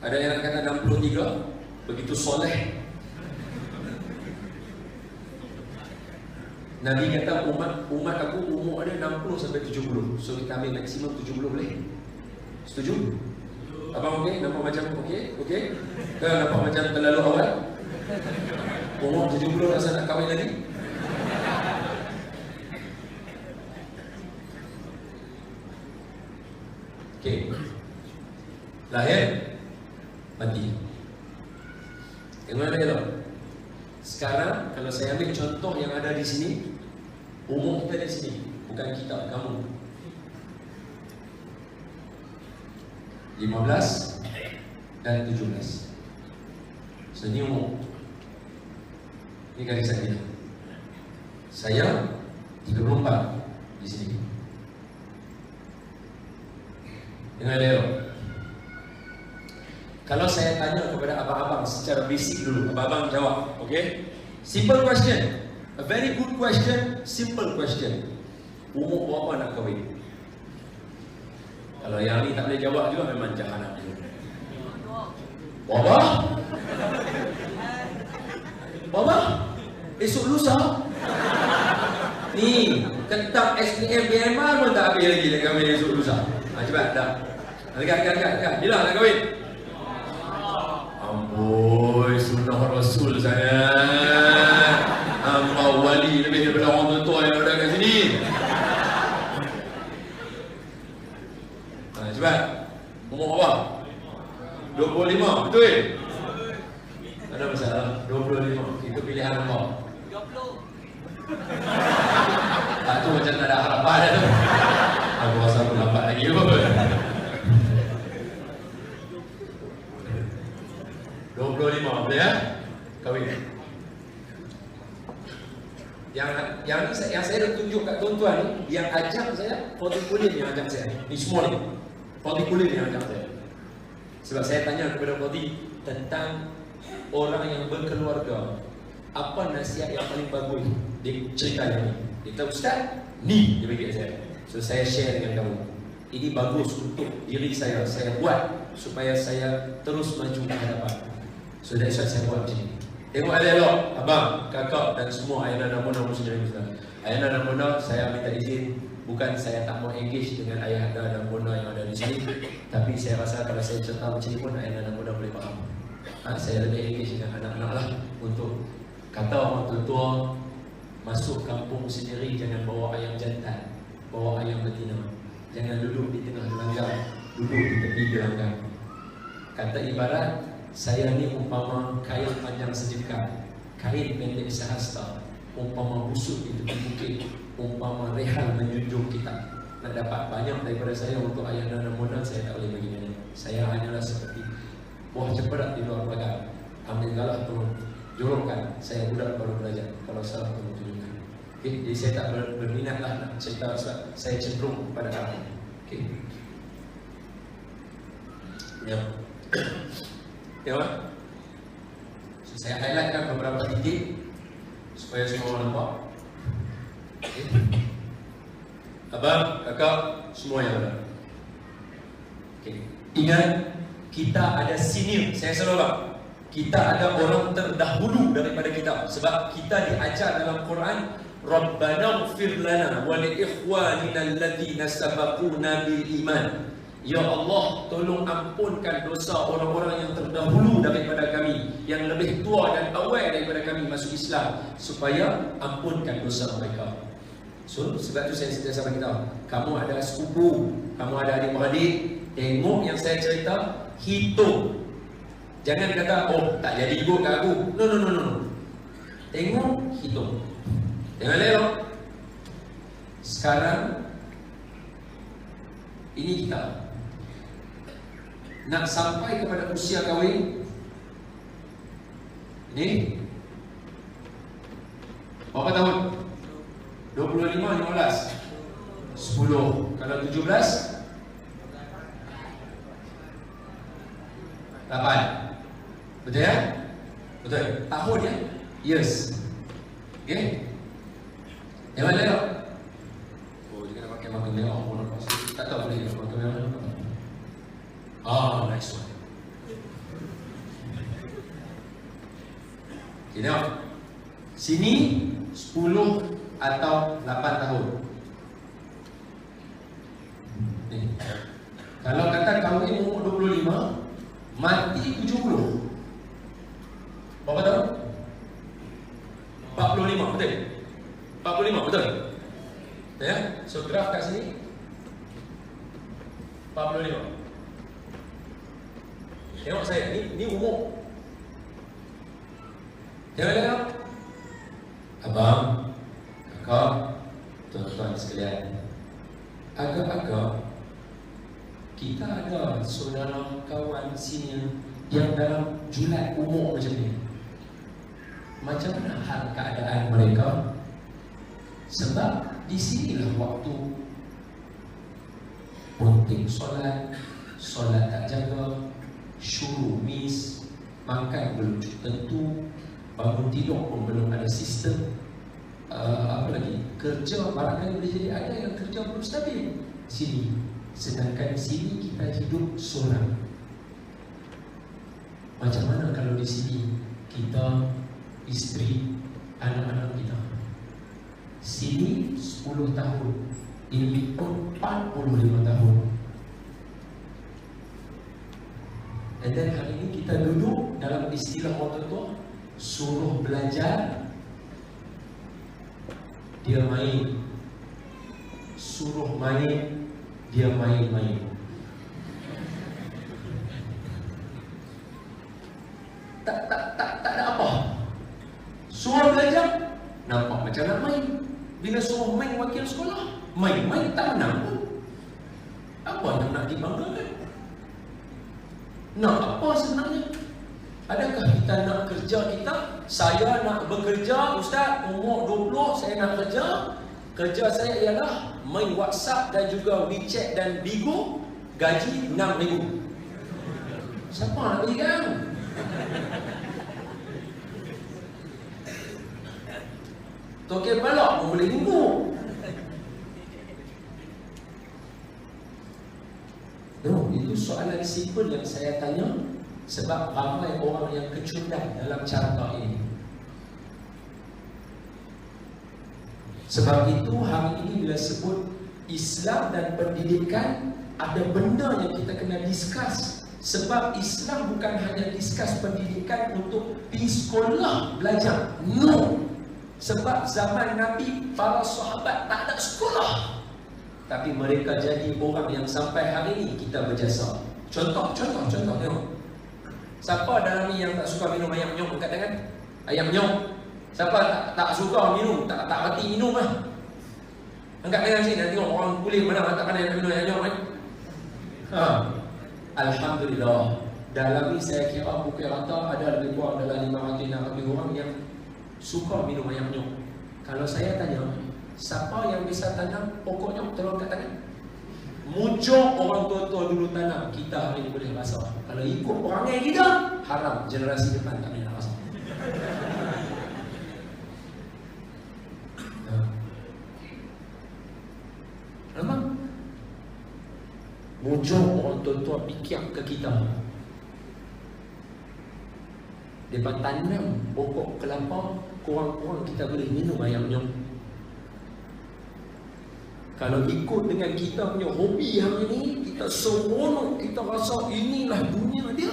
Ada yang kata 63, begitu soleh. Nabi kata umat aku umur ada 60 sampai 70. So kita ambil maksimum 70 boleh? Setuju? Abang okey? Nampak macam okey? Okey? Ke nampak macam terlalu awal? Umur 70 rasa nak kahwin lagi? Okey. Lahir, mati. Yang mana elok? Sekarang kalau saya ambil contoh yang ada di sini, umur kita di sini, bukan kita, kamu. 15 dan 17. So ini umur. Ini garisan kita. Saya 34 di sini. Dengan elok. Kalau saya tanya kepada abang-abang secara basic dulu, abang-abang jawab, okay? Simple question, a very good question, simple question. Umur berapa nak kahwin? Kalau yang ni tak boleh jawab juga memang jahanam. Berapa? Berapa? Esok lusa? Ni, tentang SPM BMR pun tak habis lagi nak kahwin esok lusa. Cepat, dah. Dekat. Bila nak kahwin? Amboi, sunnah Rasul sangat. Hamba wali lebih daripada orang tua yang ada kat sini. Cepat. Umur apa? 25, betul? Ada masalah? 25. Itu pilihan apa? 30. Tak tu macam tak ada harapan dah tu. Aku rasa aku lambat lagi apa? 25 boleh ya? Kahwin. Yang saya dah tunjuk kat tuan-tuan ni, yang ajak saya, Fadikulim yang ajak saya. Ni semua ni. Fadikulim yang ajak saya. Sebab saya tanya kepada Fadi tentang orang yang berkeluarga. Apa nasihat yang paling bagus di cerita ni? Dia kata, Ustaz, ni dia bagi saya. So saya share dengan kamu. Ini bagus untuk diri saya buat supaya saya terus maju ke hadapan. So that's why saya buat macam ni. Tengok elok, abang, kakak dan semua ayah dan bunda muslimin Islam. Ayah dan bunda, saya minta izin, bukan saya tak mau engage dengan ayah dan bunda yang ada di sini, tapi saya rasa kalau saya cerita macam ni pun ayah dan bunda boleh faham. Saya lebih engage dengan anak-anak lah untuk kata orang tua masuk kampung sendiri jangan bawa ayam jantan, bawa ayam betina. Jangan duduk di tengah gelanggang, duduk di tepi gelanggang. Kata ibarat, saya ni umpama kain panjang sejekat, kain pendek sehasta, umpama busuk di tepi bukit, umpama rehan menjunjung kita. Nak dapat banyak daripada saya untuk ayah dan bunda, saya tak boleh bagi banyak. Saya hanyalah seperti buah cempedak di luar pagar. Ambil galah turun, jorokkan. Saya budak baru belajar. Kalau salah tolong tunjukkan. Okay? Jadi saya tak berminat lah nak cerita sebab saya cenderung pada kamu. Okay? Ya. Tengok. So, saya highlightkan beberapa titik supaya semua orang nampak. Okay. Abang, kakak, semua yang ada. Okay. Ingat, kita ada senior. Saya selalu abang, kita ada orang terdahulu daripada kita. Sebab kita diajar dalam Quran, Rabbana ighfir lana wa li ikhwanina alladhina sabaquna bil iman. Ya Allah, tolong ampunkan dosa orang-orang yang terdahulu daripada kami, yang lebih tua dan awal daripada kami masuk Islam, supaya ampunkan dosa mereka. So, sebab tu saya sentiasa beritahu, kamu ada sepupu, kamu ada adik-beradik, tengok yang saya cerita, hitung. Jangan kata, oh tak jadi ikut kat aku. No. Tengok, hitung. Jangan lelok. Sekarang ini kita nak sampai kepada usia kahwin. Ini berapa tahun? 25, 15, 10. Kalau 17, 8. Betul ya? Betul. Tahun ya? Years. Okay? Yang mana tengok? Oh, dia kena pakai makan merah. Tak tahu boleh makan merah. Nice one. Okay, tengok. Sini 10 atau 8 tahun. Ni. Kalau kata kahwin umur 25, mati 70. Berapa tahun? 45, betul? 45, betul? Ya, so graf kat sini 45. Tengok saya, ni umur. Tengok. Abang, kakak, tuan-tuan sekalian, agak-agak kita ada saudara kawan senior yang dalam julat umur macam ni. Macam mana hal keadaan mereka? Sebab di sinilah waktu penting solat tak jaga, syuru miss, makan belum tentu, bangun tidur pun belum ada sistem. Apa lagi? Kerja barangkali boleh jadi ada yang kerja belum stabil sini. Sedangkan sini kita hidup seorang. Macam mana kalau di sini kita, isteri, anak-anak kita? Sini 10 tahun, ini pun 45 tahun. Dan hari ini kita duduk dalam istilah orang tua, suruh belajar, dia main. Suruh main, dia main-main. Tak ada apa. Suruh belajar, nampak macam nak main. Bila suruh main wakil sekolah, main-main tak menang pun. Apa yang nak dibanggakan? Nak apa sebenarnya? Adakah kita nak kerja kita? Saya nak bekerja, Ustaz, umur 20 saya nak kerja. Kerja saya ialah main WhatsApp dan juga WeChat dan Bigo, gaji 6,000. Siapa nak berikan? Tokek balak pun boleh tunggu. No, itu soalan simple yang saya tanya. Sebab ramai orang yang kecundang dalam carta ini. Sebab itu hari ini bila sebut Islam dan pendidikan, ada benda yang kita kena discuss. Sebab Islam bukan hanya discuss pendidikan untuk pergi sekolah belajar. No. Sebab zaman Nabi, para sahabat tak ada sekolah, tapi mereka jadi orang yang sampai hari ini kita berjasa. Contoh tengok. Siapa dalam ni yang tak suka minum ayam nyok? Angkat tangan. Ayam nyok. Siapa tak suka minum, tak reti minum lah? Angkat tangan sini, nanti tengok orang kulit mana tak pandai nak minum ayam nyok kan? Alhamdulillah. Dalam ni saya kira pukul rata ada lebih kurang dalam 500 lebih orang yang suka minum ayam nyok. Kalau saya tanya, siapa yang bisa tanam pokok nyok? Tolong angkat tangan. Muncul orang tua-tua dulu tanam, kita hari ini boleh rasa. Kalau ikut perangai kita, haram generasi depan tak boleh nak rasa. Nampak? Muncul orang tua-tua fikir ke kita. Mereka tanam pokok kelapa, kurang-kurang kita boleh minum ayam nyok. Kalau ikut dengan kita punya hobi hari ini, kita seronok, kita rasa inilah dunia dia.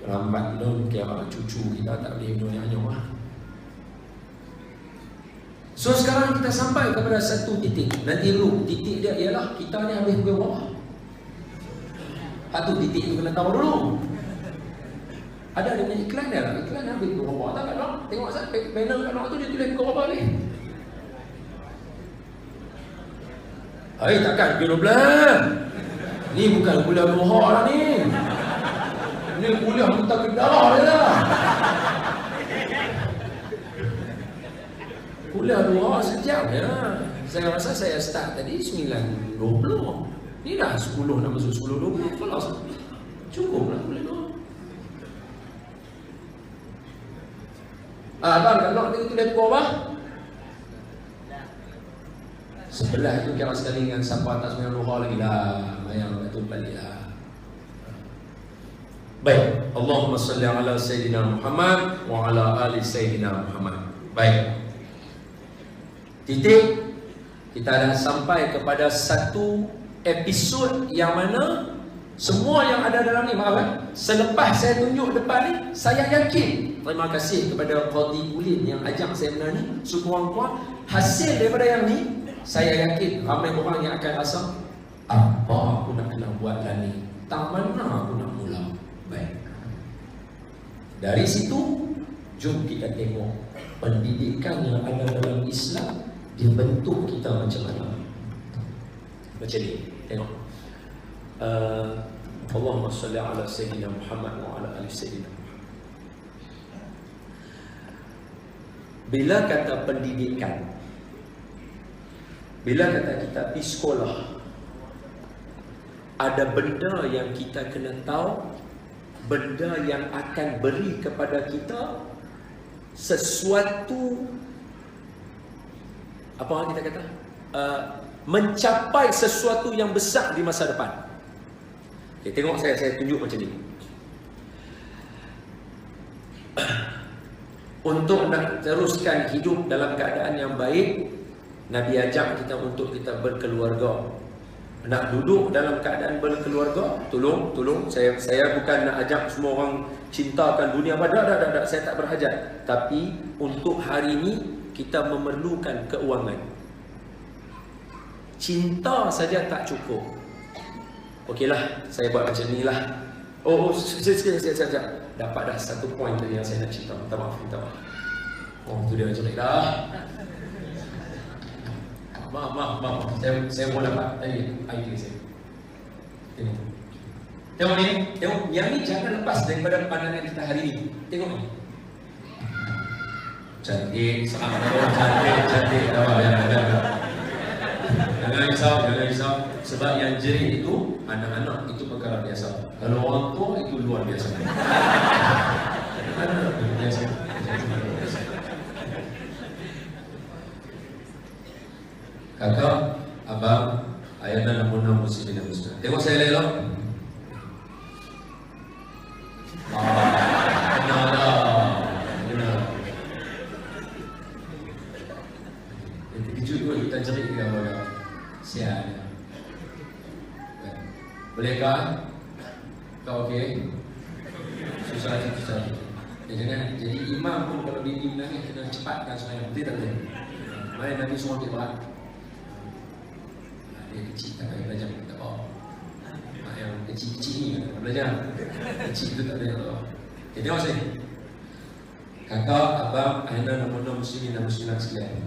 Lambat dah kira cucu kita tak boleh minum ayam nyok. So sekarang kita sampai kepada satu titik. Nanti dulu titik dia ialah kita ni habis pergi bawah. Satu titik tu kena tahu dulu. Ada dia punya iklan dia lah. Iklan habis pergi bawah. Tak ada. Tengok saya banner kat orang tu dia tulis pergi bawah ni. Hai, takkan pergi 12. Ni bukan kuliah Doha lah ni. Ni kuliah Muta Kedah je lah. Kuliah Doha sejam je lah. Saya rasa saya start tadi 9.20. Ni dah 10 nak masuk 10.20. Kelas cukup lah kuliah Doha. Abang kalau kita tulis ke bawah, sebelah itu kira sekali dengan siapa tak sembahyang duha lagi lah. Bayang itu balik lah. Baik, Allahumma salli ala Sayyidina Muhammad wa ala ali Sayyidina Muhammad. Baik. Titik. Kita dah sampai kepada satu episod yang mana Semua yang ada dalam ni, maaf selepas saya tunjuk depan ni, saya yakin, terima kasih kepada Qadi Ulin yang ajak saya benar ni, sekurang-kurang hasil daripada yang ni, saya yakin ramai orang yang akan rasa, apa aku nak kena buat lah ni, tak mana aku nak mula. Baik, dari situ jom kita tengok pendidikan yang ada dalam Islam, dia bentuk kita macam mana. Macam ni, tengok. Allahumma salli ala Sayyidina Muhammad wa ala ali Sayyidina Muhammad. Bila kata pendidikan, bila kata kita pergi sekolah, ada benda yang kita kena tahu, benda yang akan beri kepada kita sesuatu, apa kita kata, mencapai sesuatu yang besar di masa depan. Okay, tengok saya tunjuk macam ni. Untuk nak teruskan hidup dalam keadaan yang baik, Nabi ajak kita untuk kita berkeluarga. Nak duduk dalam keadaan berkeluarga, tolong saya bukan nak ajak semua orang cintakan dunia, dah, saya tak berhajat. Tapi untuk hari ini kita memerlukan keuangan. Cinta saja tak cukup. Okeylah, saya buat macam ni lah. Sekejap. Dapat dah satu poin tadi yang saya nak cerita. Minta maaf. Oh, tu dia jelek dah. Maaf. Saya mau dapat tadi idea saya. Tengok ni. Tengok, yang ni jangan lepas daripada pandangan kita hari ni. Tengok ni. Cantik, cantik. Jangan risau. Sebab yang jerit itu, anak-anak itu perkara biasa. Kalau orang tua itu luar biasa. Anak-anak itu biasa. Kakak, abang, ayah dan amunah muslimin dan muslimat. Tengok saya elok. Benar. Yang terkejut juga kita jerit ke apa-apa. Siap. Bolehkah? Kau okey? Susah. Jangan. Jadi imam pun kalau dia menangis kena cepatkan semayang. Betul tak boleh? Mari Nabi semua ambil berat. Dia kecil tak payah belajar pun tak apa. Yang kecil-kecil ni tak belajar. Kecil tu tak boleh. Okay, tengok saya. Kakak, abang, ayah dan muslimin dan muslimat sekalian.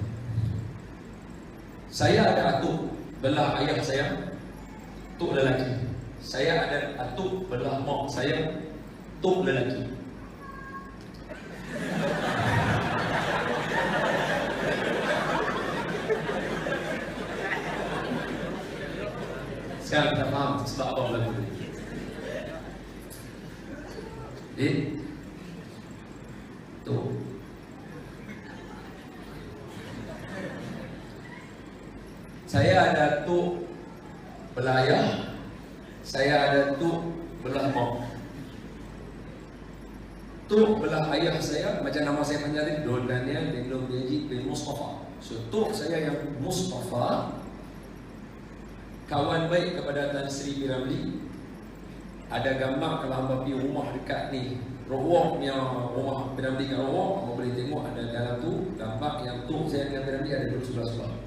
Saya ada atuk belah ayah saya, tok lelaki. Saya ada atuk belah mak saya, tok lelaki. Sekarang kita faham sebab apa berlaku. Tu. Saya ada tok belah ayah, saya ada tok belah mak. Tok belah ayah saya, macam nama saya panjang, Don Daniel bin Yajid bin Mustafa. So tok saya yang Mustafa, kawan baik kepada Tan Sri Piramli. Ada gambar kalau hamba pergi rumah dekat ni, Rawak punya rumah Piramli kat Rawak, hamba boleh tengok ada dalam tu gambar yang tok saya dengan Piramli ada duduk sebelah-sebelah.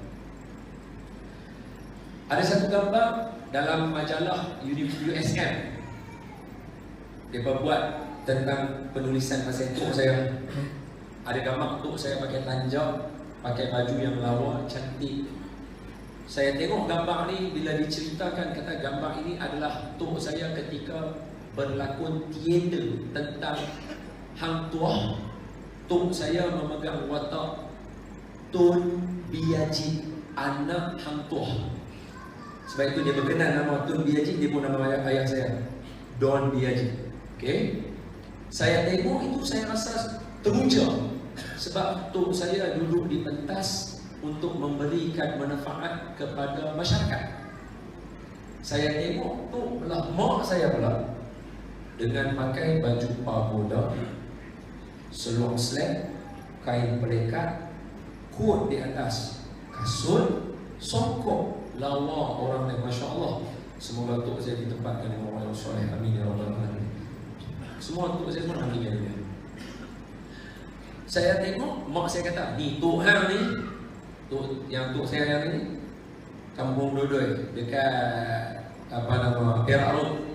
Ada satu gambar dalam majalah USM. Dia buat tentang penulisan pasal tok saya. Ada gambar tok saya pakai tanjak, pakai baju yang lawa, cantik. Saya tengok gambar ni, bila diceritakan kata gambar ini adalah tok saya ketika berlakon teater tentang Hang Tuah. Tok saya memegang watak Tun Biyajid, anak Hang Tuah. Sebab itu dia berkenan nama Tun Biyajid, dia pun nama ayah saya, Don Biyajid. Okay? Saya tengok itu, saya rasa teruja. Sebab tok saya duduk di pentas untuk memberikan manfaat kepada masyarakat. Saya tengok tu belah mak saya pula dengan pakai baju pagoda, seluar slek, kain pelikat, kot di atas, kasut, songkok, lawa orang yang Masya Allah. Semoga tok saya ditempatkan dengan orang yang soleh. Amin ya rabbal alamin. Semua tok saya pun amin ya rabbal. Saya tengok mak saya kata, ni tok hang ni, tok saya yang ni, Kampung Dodoi dekat apa nama Perak Road.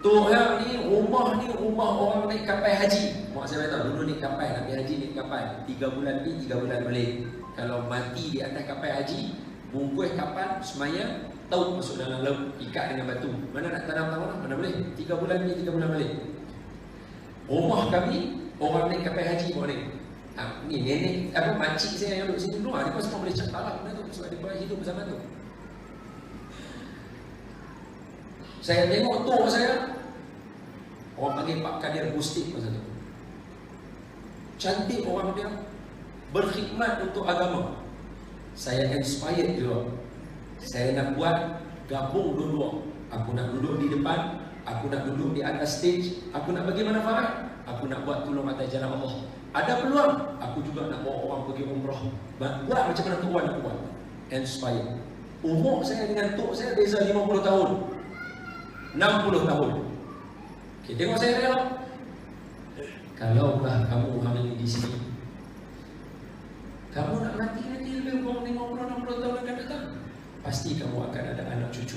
Tok hang ni rumah orang naik kapal haji. Mak saya kata dulu naik kapal, nak pergi haji naik kapal 3 bulan pergi 3 bulan balik. Kalau mati di atas kapal haji, bungkus kapal semaya, tahu masuk dalam laut, ikat dengan batu. Mana nak tanam tanam, mana boleh. 3 bulan pergi 3 bulan balik. Rumah kami orang naik kapal haji bawa ni. Ni nenek apa makcik saya yang duduk sini dulu, dia pun semua boleh cakap lah benda tu sebab dia pernah hidup bersama tu. Saya tengok tok saya, orang panggil Pak Kadir Gustik masa tu. Cantik orang dia, berkhidmat untuk agama. Saya inspired juga. Saya nak buat gabung dua-dua. Aku nak duduk di depan, aku nak duduk di atas stage, aku nak bagi manfaat, aku nak buat tolong atas jalan Allah. Ada peluang, aku juga nak bawa orang pergi umrah. Buat macam mana tuan aku buat. Inspired. Umur saya dengan tok saya beza 50 tahun, 60 tahun. Okay, tengok saya dia. Kalaulah kamu hari ini di sini, kamu nak mati nanti lebih kurang 50-60 tahun akan datang, pasti kamu akan ada anak cucu.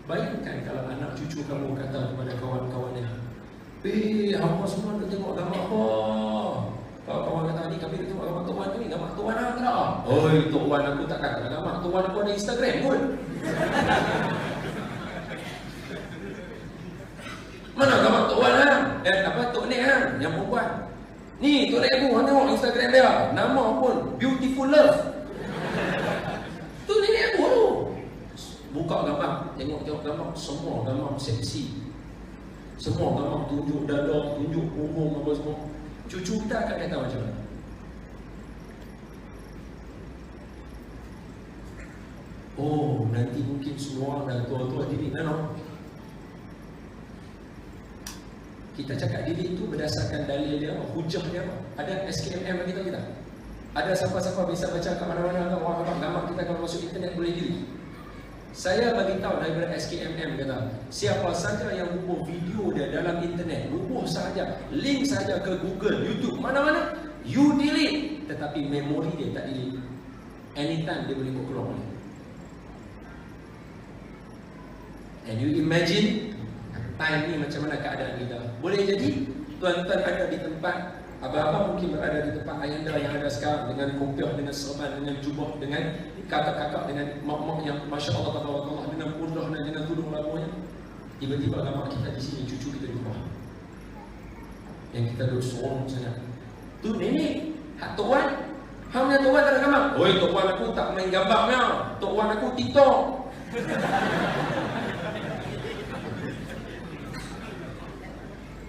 Bayangkan kalau anak cucu kamu kata kepada kawan-kawannya, hampa semua nak tengok gambar apa? Kalau kawan kata ni kami nak tengok gambar tuan ni, gambar tuan apa tak? Oi, tuan aku takkan ada gambar tuan aku ada Instagram pun. Mana gambar tuan lah? Apa tok ni kan? Yang perempuan. Ni tok nek aku tengok Instagram dia. Nama pun Beautiful Love. Tu nenek aku tu. Buka gambar, tengok gambar, semua gambar seksi. Semua gambar tunjuk dada, tunjuk punggung apa semua. Cucu kita akan kata macam mana? Oh, nanti mungkin semua orang dah tua-tua diri kan? Kita cakap diri itu berdasarkan dalil dia, hujah dia apa? Ada SKMM bagi kita? Ada siapa-siapa bisa baca kat mana-mana kan orang kata gambar kita kalau masuk internet boleh diri. Saya bagi tahu daripada SKMM kata, siapa saja yang hubung video dia dalam internet, hubung saja, link saja ke Google, YouTube, mana-mana, you delete, tetapi memori dia tak delete. Anytime dia boleh keluar balik. And you imagine time ni macam mana keadaan kita. Boleh jadi tuan-tuan ada di tempat, abang-abang mungkin berada di tempat ayanda yang ada sekarang, dengan kopiah, dengan serban, dengan jubah, dengan kakak-kakak, dengan mak-mak yang Masya Allah, tabarakallah, dengan pundah dan dengan tudung labuhnya. Tiba-tiba gambar kita di sini, cucu kita di rumah, yang kita duduk sorong sangat. Tu nenek, hak tuan, hamnya tuan tak ada gambar. Oi, tuan aku tak main gambarnya, tuan aku TikTok.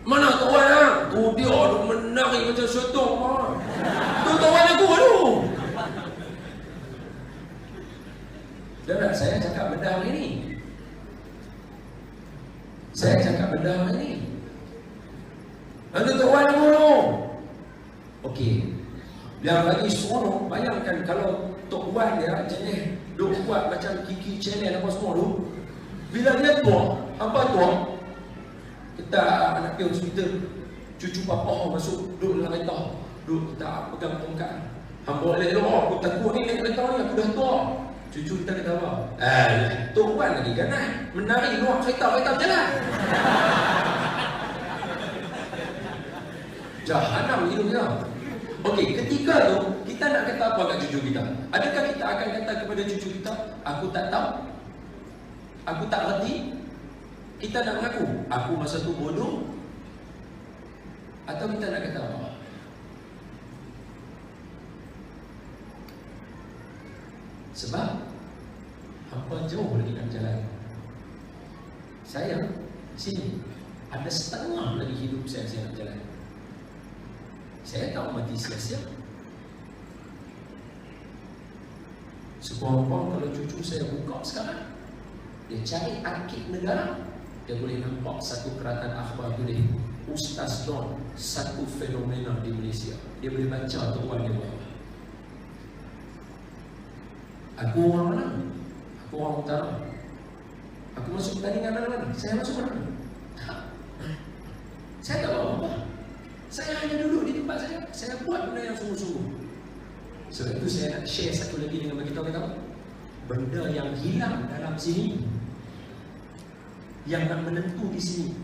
Mana tuan lah? Tu dia ada menari macam syaitan. Tu tuan aku tu. Dan saya cakap benda hari ni. Saya cakap benda hari ni. Ada tuan aku tu. Okey. Yang lagi seronok, bayangkan kalau tok buat dia jenis duk buat macam Kiki Channel apa semua tu. Bila dia tua, apa tua? Kita anak pergi hospital, cucu papa masuk duduk dalam kereta, duduk kita pegang tongkat. Hamba elok, aku takut ni naik kereta ni, aku dah tua. Cucu kita kata apa? Tok Wan lagi kan menari luar kereta berjalan. Jahanam hidupnya. Okey, ketika tu kita nak kata apa kat cucu kita? Adakah kita akan kata kepada cucu kita, aku tak tahu, aku tak reti? Kita nak mengaku aku masa tu bodoh, atau kita nak kata apa? Sebab hampa jauh lagi nak jalan. Saya sini ada setengah lagi hidup saya nak jalan. Saya tak mati sia-sia. Sekurang-kurang kalau cucu saya buka sekarang, dia cari arkib negara, dia boleh nampak satu keratan akhbar tulis Ustaz Don, satu fenomena di Malaysia. Dia boleh baca tuan dia buat. Aku orang mana? Aku orang utara. Aku masuk pertandingan mana-mana. Saya masuk mana? Tak. Saya tak bawa apa. Saya hanya duduk di tempat saya. Saya buat benda yang sungguh-sungguh. Sebab itu saya nak share satu lagi dengan kita tahu. Benda yang hilang dalam sini, yang nak menentu di sini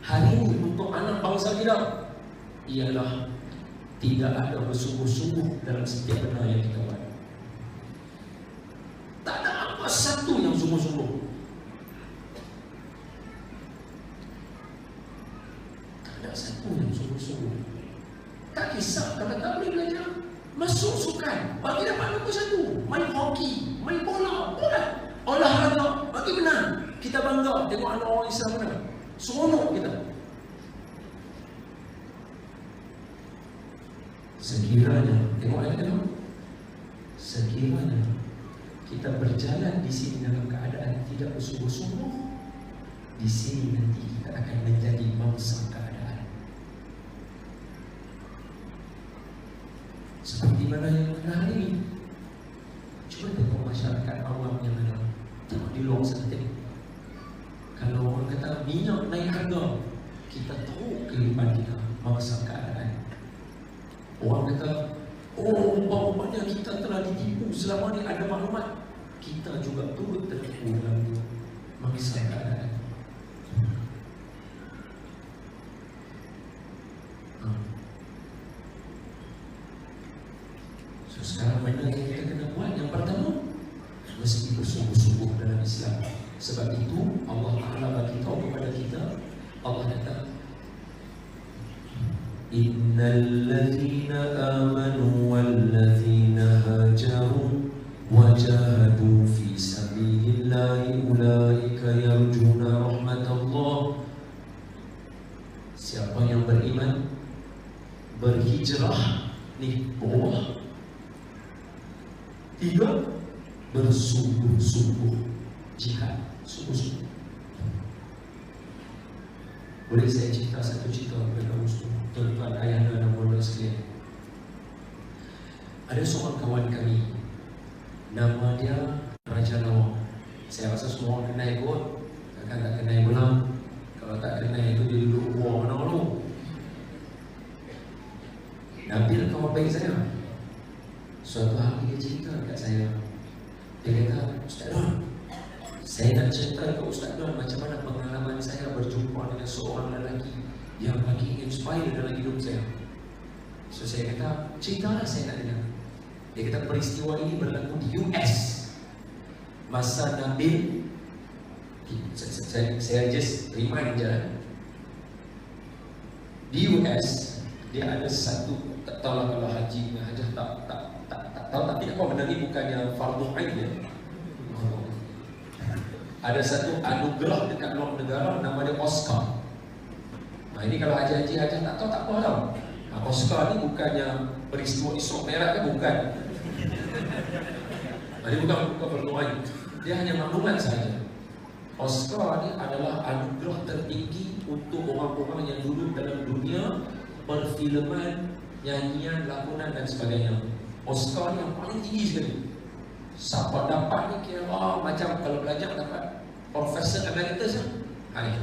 hari ini untuk anak bangsa kita, ialah tidak ada bersungguh-sungguh dalam setiap benda yang kita buat. Tak ada apa satu yang sungguh-sungguh. Tak ada satu yang sungguh-sungguh. Tak kisah kalau tak boleh belajar, masuk sukan, bagi dapat nombor satu. Main hoki, main bola, olahraga, bagi menang. Kita bangga tengok anak orang Islam menang. Seronok kita. Sekiranya, tengok ayat itu, sekiranya kita berjalan di sini dalam keadaan tidak bersungguh-sungguh, di sini nanti kita akan menjadi mangsa keadaan. Seperti mana yang ada hari ini. Cuba tengok masyarakat awam yang ada. Tengok di luar sana tengok. Kalau orang kata minyak naik harga, kita tahu kehidupan kita mangsa keadaan. Orang kata, oh umpamanya kita telah ditipu selama ni ada maklumat. Kita juga turut tertipu dalam itu. Mangsa keadaan. So sekarang mana yang kita kena buat? Yang pertama, mesti bersungguh-sungguh dalam Islam. Sebab itu Allah Ta'ala bagi tahu kepada kita, Allah kata, Innal ladzina amanu wal ladzina hajaru wa jahadu fi sabilillahi ulaika yarjuna rahmatallah. Siapa yang beriman, berhijrah, ni bawah. Tiga, bersungguh-sungguh jihad, sungguh-sungguh. Boleh saya cerita satu cerita kepada tuan-tuan, ayahanda dan bodoh sekalian. Ada seorang kawan kami, nama dia Raja Lawang. Saya rasa semua orang kenal kot. Takkan tak kenal pula. Kalau tak kenal itu dia duduk buah mana dulu. Nabil kawan baik saya. Suatu hari dia cerita dekat saya. Dia kata, Ustaz Don, saya nak cerita ke Ustaz Don macam mana pengalaman saya berjumpa dengan seorang lelaki yang bagi inspire dalam hidup saya. So saya kata, ceritalah, saya nak dengar. Dia kata peristiwa ini berlaku di US. Masa Nabil, saya just remind je. Di US, dia ada satu, tak tahulah kalau haji dengan hajah tak tahu, tapi apa benda ni bukannya fardu ain dia. Ada satu anugerah dekat luar negara nama dia Oscar. Nah ini kalau haji-haji hajah tak tahu, tak apa tau. Nah, Oscar ni bukannya peristiwa Isra Mi'raj ke, bukan. Nah, dia bukan fardu ain. Dia hanya maklumat saja. Oscar ni adalah anugerah tertinggi untuk orang-orang yang duduk dalam dunia perfilman, nyanyian, lakonan dan sebagainya. Oscar ni yang paling tinggi sekali. Siapa dapat ni kira macam kalau belajar dapat Profesor Emeritus lah. Okay.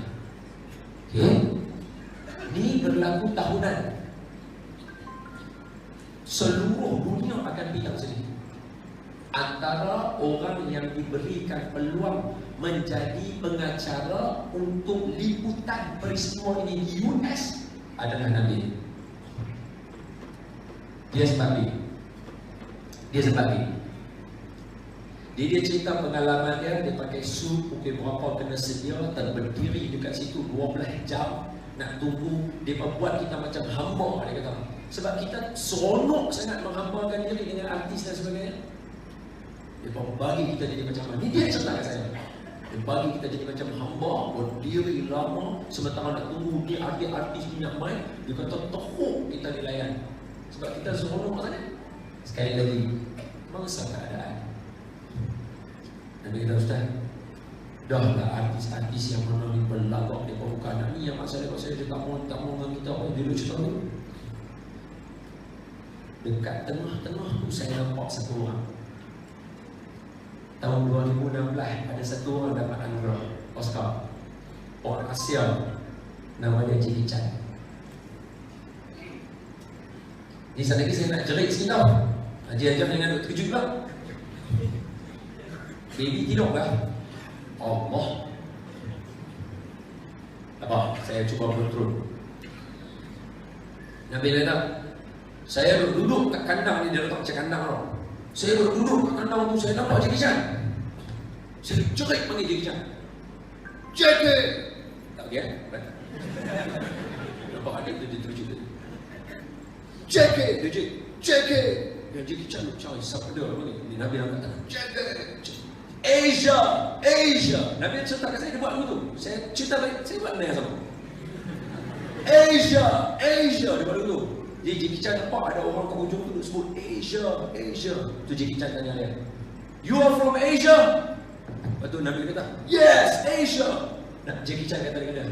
Ini berlaku tahunan. Seluruh dunia akan bilang sedih. Antara orang yang diberikan peluang menjadi pengacara untuk liputan peristiwa ini di US adalah Nabil. Dia sebab dia cerita pengalaman dia pakai suit pukul berapa kena sedia, berdiri dekat situ 12 jam nak tunggu. Dia buat kita macam hamba, dia kata. Sebab kita seronok sangat menghambakan diri dengan artis dan sebagainya. Dia bagi kita jadi macam mana. Ini dia cerita kat saya. Dia bagi kita jadi macam hamba, berdiri lama sementara nak tunggu dia artis ni nak main. Dia kata teruk kita dilayan. Sebab kita seronok sangat. Sekali lagi, mangsa keadaan. Dan dia kata, Ustaz, dah lah artis-artis yang mana ni berlagak dia bukan nak ni yang masalah kat saya, dia tak mau dengan kita apa dia dulu cerita tu. Dekat tengah-tengah tu saya nampak satu orang. Tahun 2016 ada satu orang dapat anugerah Oscar, orang Asia, namanya Jackie Chan. Ni sana lagi saya nak jerit sikit tau. Haji ajar dengan doktor kejut pula. Baby tidur lah. Allah. Apa? Saya cuba kontrol. Nabi kata, saya duduk kat kandang ni, dia letak macam kandang tau. Saya duduk kat kandang tu, saya nampak Jackie Chan. Saya jerit panggil Jackie Chan. Jackie! Tak okey kan? Nampak adik tu dia terkejut. Jackie! Dia cakap, Jackie! Yang Jackie Chan macam siapa dia orang ni? Nabi angkat tangan. Jackie! Asia! Asia! Nabi cerita kat saya, dia buat dulu tu. Saya cerita balik, saya buat benda yang sama. Asia! Asia! Dia buat dulu tu. Jadi Jackie Chan nampak ada orang kat hujung tu sebut Asia! Asia! Tu Jackie Chan tanya dia, you are from Asia? Lepas tu Nabi kata, yes! Asia! Jackie Chan kata dia,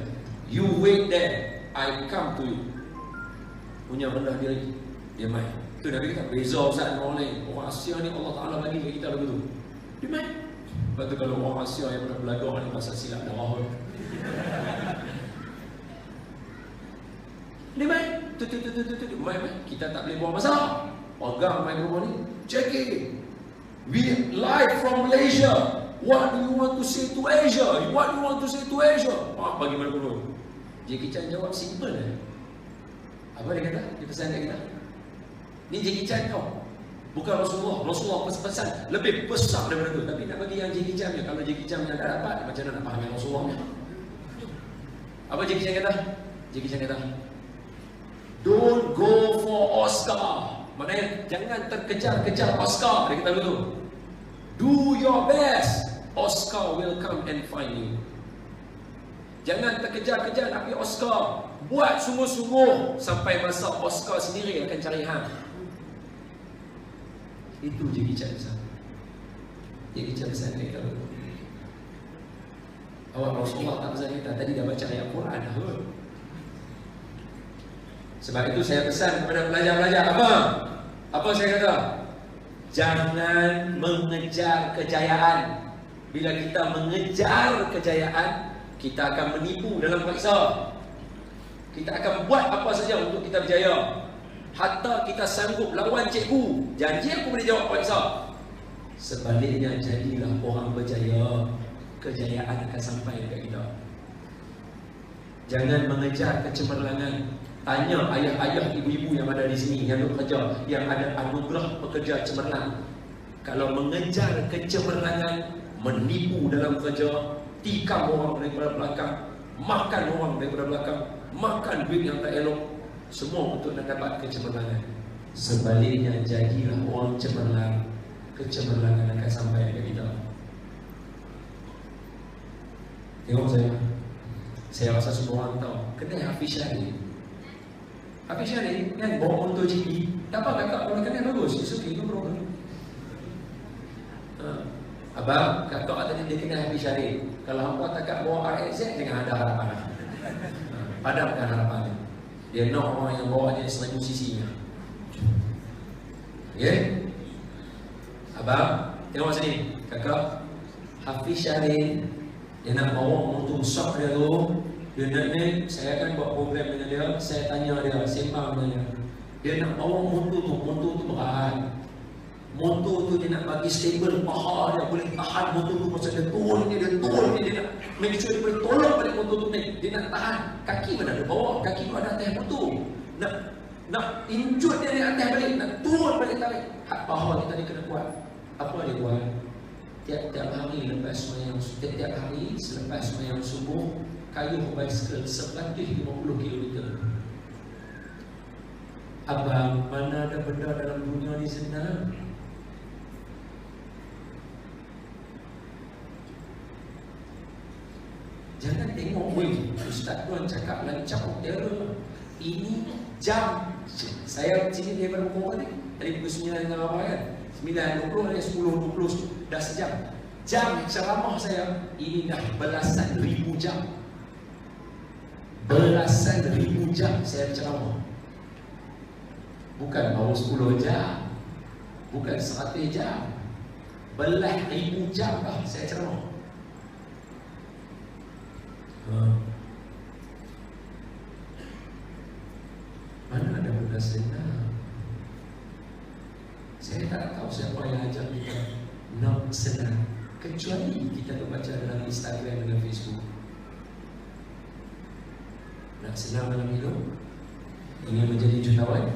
you wait there, I come to you. Punya rendah dia lagi, dia main. Tu Nabi kata, beza Ustaz dengan orang lain. Orang Asia ni Allah Ta'ala bagi kat kita begitu. Dia main. Lepas tu kalau orang Asia yang pernah belajar ni pasal silap darah, dia main. Main. Kita tak boleh buang masalah. Pegang main rumah ni. Jackie, we live from Malaysia. What do you want to say to Asia? What do you want to say to Asia? Bagi mana pun. Jackie Chan jawab simple lah. Apa dia kata? Dia pesan kat kita. Ni Jackie Chan tau. Bukan Rasulullah. Rasulullah pesan lebih besar daripada tu. Tapi nak bagi yang Jackie Chan ni. Kalau Jackie Chan yang tak dapat, macam mana nak faham yang Rasulullah ni? Apa Jackie Chan kata? Jackie Chan kata, don't go for Oscar. Maknanya jangan terkejar-kejar Oscar. Dia kata begitu. Do your best. Oscar will come and find you. Jangan terkejar-kejar nak pergi Oscar. Buat sungguh-sungguh sampai masa Oscar sendiri akan cari hang. Itu Jackie Chan pesan. Jackie Chan pesan kita. Awak Rasulullah tak pesan kita. Tadi dah baca ayat Quran dah. Sebab itu saya pesan kepada pelajar-pelajar apa saya kata? Jangan mengejar kejayaan. Bila kita mengejar kejayaan, kita akan menipu dalam periksa. Kita akan buat apa saja untuk kita berjaya. Hatta kita sanggup lawan cikgu, janji aku boleh jawab periksa. Sebaliknya, jadilah orang berjaya, kejayaan akan sampai dekat kita. Jangan mengejar kecemerlangan. Tanya ayah-ayah, ibu-ibu yang ada di sini, yang bekerja, yang ada anugerah pekerja cemerlang. Kalau mengejar kecemerlangan, menipu dalam kerja, tikam orang daripada belakang, makan orang daripada belakang, makan duit yang tak elok, semua untuk nak dapat kecemerlangan. Sebaliknya, jadilah orang cemerlang, kecemerlangan akan sampai kepada kita. Tengok saya rasa semua orang tahu kedai Hafiz Syarif. Hafiz Syarif kan bawa MotoGP. Tak apa kakak, kalau kedai bagus, it's okay, no problem. Abang, kakak tadi dia kena Hafiz Syarif. Kalau hampa takkan bawa RXZ, jangan ada harapan. Padamkan harapannya. Dia nak orang yang bawa dia 1000 cc nya. Okay? Abang, tengok sini. Kakak, Hafiz Syarif, dia nak bawa motor besar dia tu. Dia nak ni, saya akan buat program dengan dia. Saya tanya dia, sembang dengan dia. Dia nak bawa motor tu berat. Motor tu dia nak bagi stable paha dia, boleh tahan motor tu pasal dia turun ni, dia nak make sure dia boleh tolong balik motor tu ni. Dia nak tahan. Kaki mana dia bawa? Kaki tu ada atas motor. Nak injut dia di atas balik, nak turun balik tarik. Hak paha kita ni kena kuat. Apa dia buat? Tiap-tiap hari selepas sembahyang subuh, kayuh basikal 150 km. Abang, mana ada benda dalam dunia ni senang? Jangan tengok, Ustaz Tuan cakap lancang, error. Ini jam. Saya sini daripada pukul tadi. Tadi pukul 9 dengan apa kan? 9.20, 10.20, dah sejam. Jam ceramah saya, ini dah belasan ribu jam. Belasan ribu jam saya ceramah. Bukan baru 10 jam, bukan 100 jam. belah 1000 jam dah saya ceramah. Mana ada benda senang? Saya tak tahu siapa yang ajak kita nak senang, kecuali kita baca dalam Instagram dan Facebook. Nak senang dalam hidup, ingin menjadi jutawan.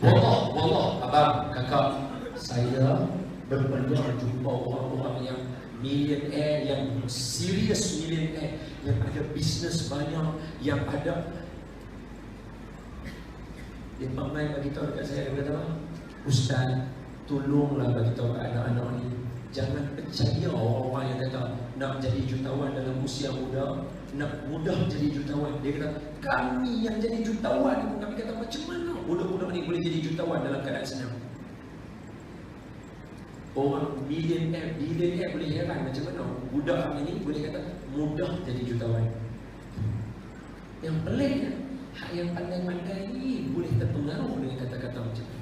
Wallah, abang, kakak, saya berpeluang jumpa orang-orang yang millionaire, yang serious millionaire, yang ada bisnes banyak, yang ada. Dia main bagi tahu dekat saya, dia kata, Ustaz, tolonglah bagi tahu anak-anak ni, jangan percaya orang-orang yang kata nak jadi jutawan dalam usia muda, nak mudah jadi jutawan. Dia kata, kami yang jadi jutawan, kami kata macam mana budak-budak ni boleh jadi jutawan dalam keadaan senang? Orang millionaire boleh heran macam mana budak ini boleh kata mudah jadi jutawan. Yang peliknya, hak yang pandai-pandai ni boleh terpengaruh dengan kata-kata macam ni.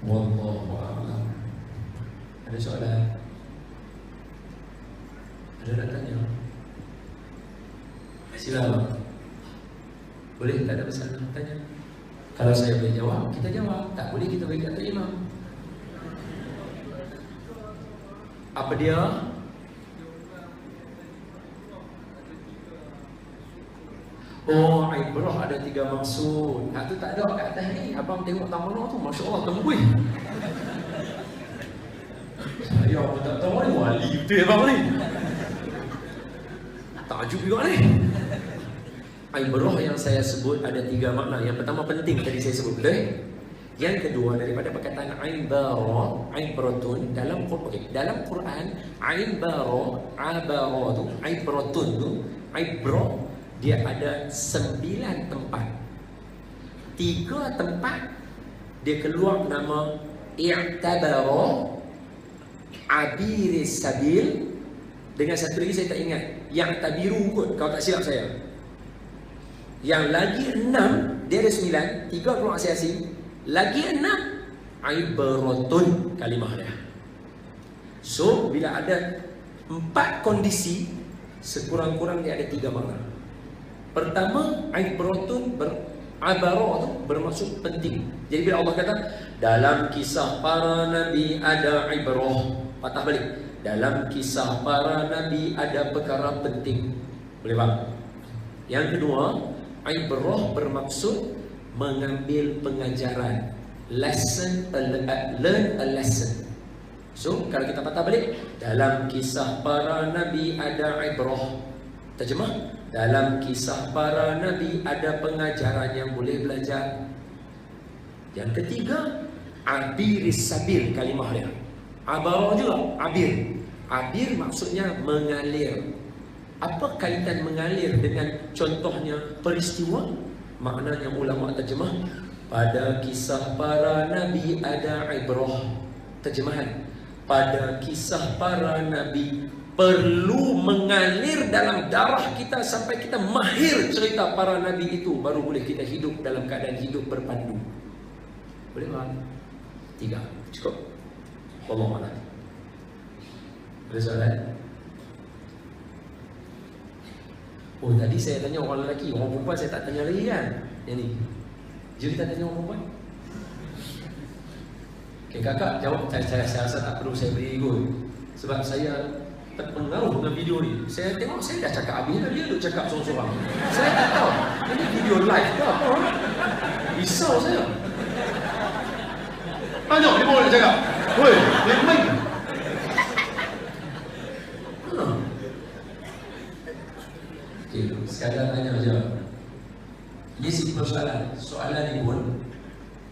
Wallahu a'lam. Ada soalan? Ada nak tanya? Silakan. Boleh, tak ada masalah, tanya. Kalau saya boleh jawab, kita jawab. Tak boleh, kita bagi kata imam. Apa dia? Oh, ibrah ada 3 maksud. Hak tu tak ada kat atas ni. Abang tengok tamanah tu, Masya Allah, tembus. Saya pun tak tahu ni, wali betul abang ni. Takjub juga ni. Ibrah yang saya sebut ada 3 makna. Yang pertama penting tadi saya sebut, betul? Yang kedua daripada perkataan ibratun dalam Quran. Dalam Quran abara tu, ibratun tu, ibrah dia ada 9 tempat. 3 tempat dia keluar nama i'tabara, abiris sabil. Dengan satu lagi saya tak ingat, yang tabiru kot, kalau tak silap saya. Yang lagi 6, dia ada 9, 3 keluar asing-asing. Lagi 6 ibratun kalimah dia. So bila ada 4 kondisi, sekurang-kurang dia ada 3 makna. Pertama, ibratun abara tu bermaksud penting. Jadi bila Allah kata dalam kisah para nabi ada ibrah, patah balik, dalam kisah para nabi ada perkara penting. Boleh faham? Yang kedua, ibrah bermaksud mengambil pengajaran, learn a lesson. So kalau kita patah balik, dalam kisah para nabi ada ibrah. Terjemah, dalam kisah para nabi ada pengajaran yang boleh belajar. Yang ketiga, abiris sabil kalimah dia. Abara juga, abir. Abir maksudnya mengalir. Apa kaitan mengalir dengan contohnya peristiwa? Maknanya ulama terjemah, pada kisah para nabi ada ibrah. Terjemahan, pada kisah para nabi perlu mengalir dalam darah kita sampai kita mahir cerita para nabi itu, baru boleh kita hidup dalam keadaan hidup berpandu. Boleh tak? 3, cukup. Allah Allah. Ada soalan? Oh, tadi saya tanya orang lelaki, orang perempuan saya tak tanya lagi kan? Yang ni. Jom kita tanya orang perempuan. Okay, kakak jawab. Saya rasa tak perlu saya beri ikut, sebab saya terpengaruh dengan video ni. Saya tengok, saya dah cakap habis, dia duduk cakap sorang-sorang. Saya tak tahu ini video live ke apa. Risau saya. Tanya, dia boleh cakap. Woi, dia main. Okay, sekadar tanya saja. Ini simple soalan. Soalan ni pun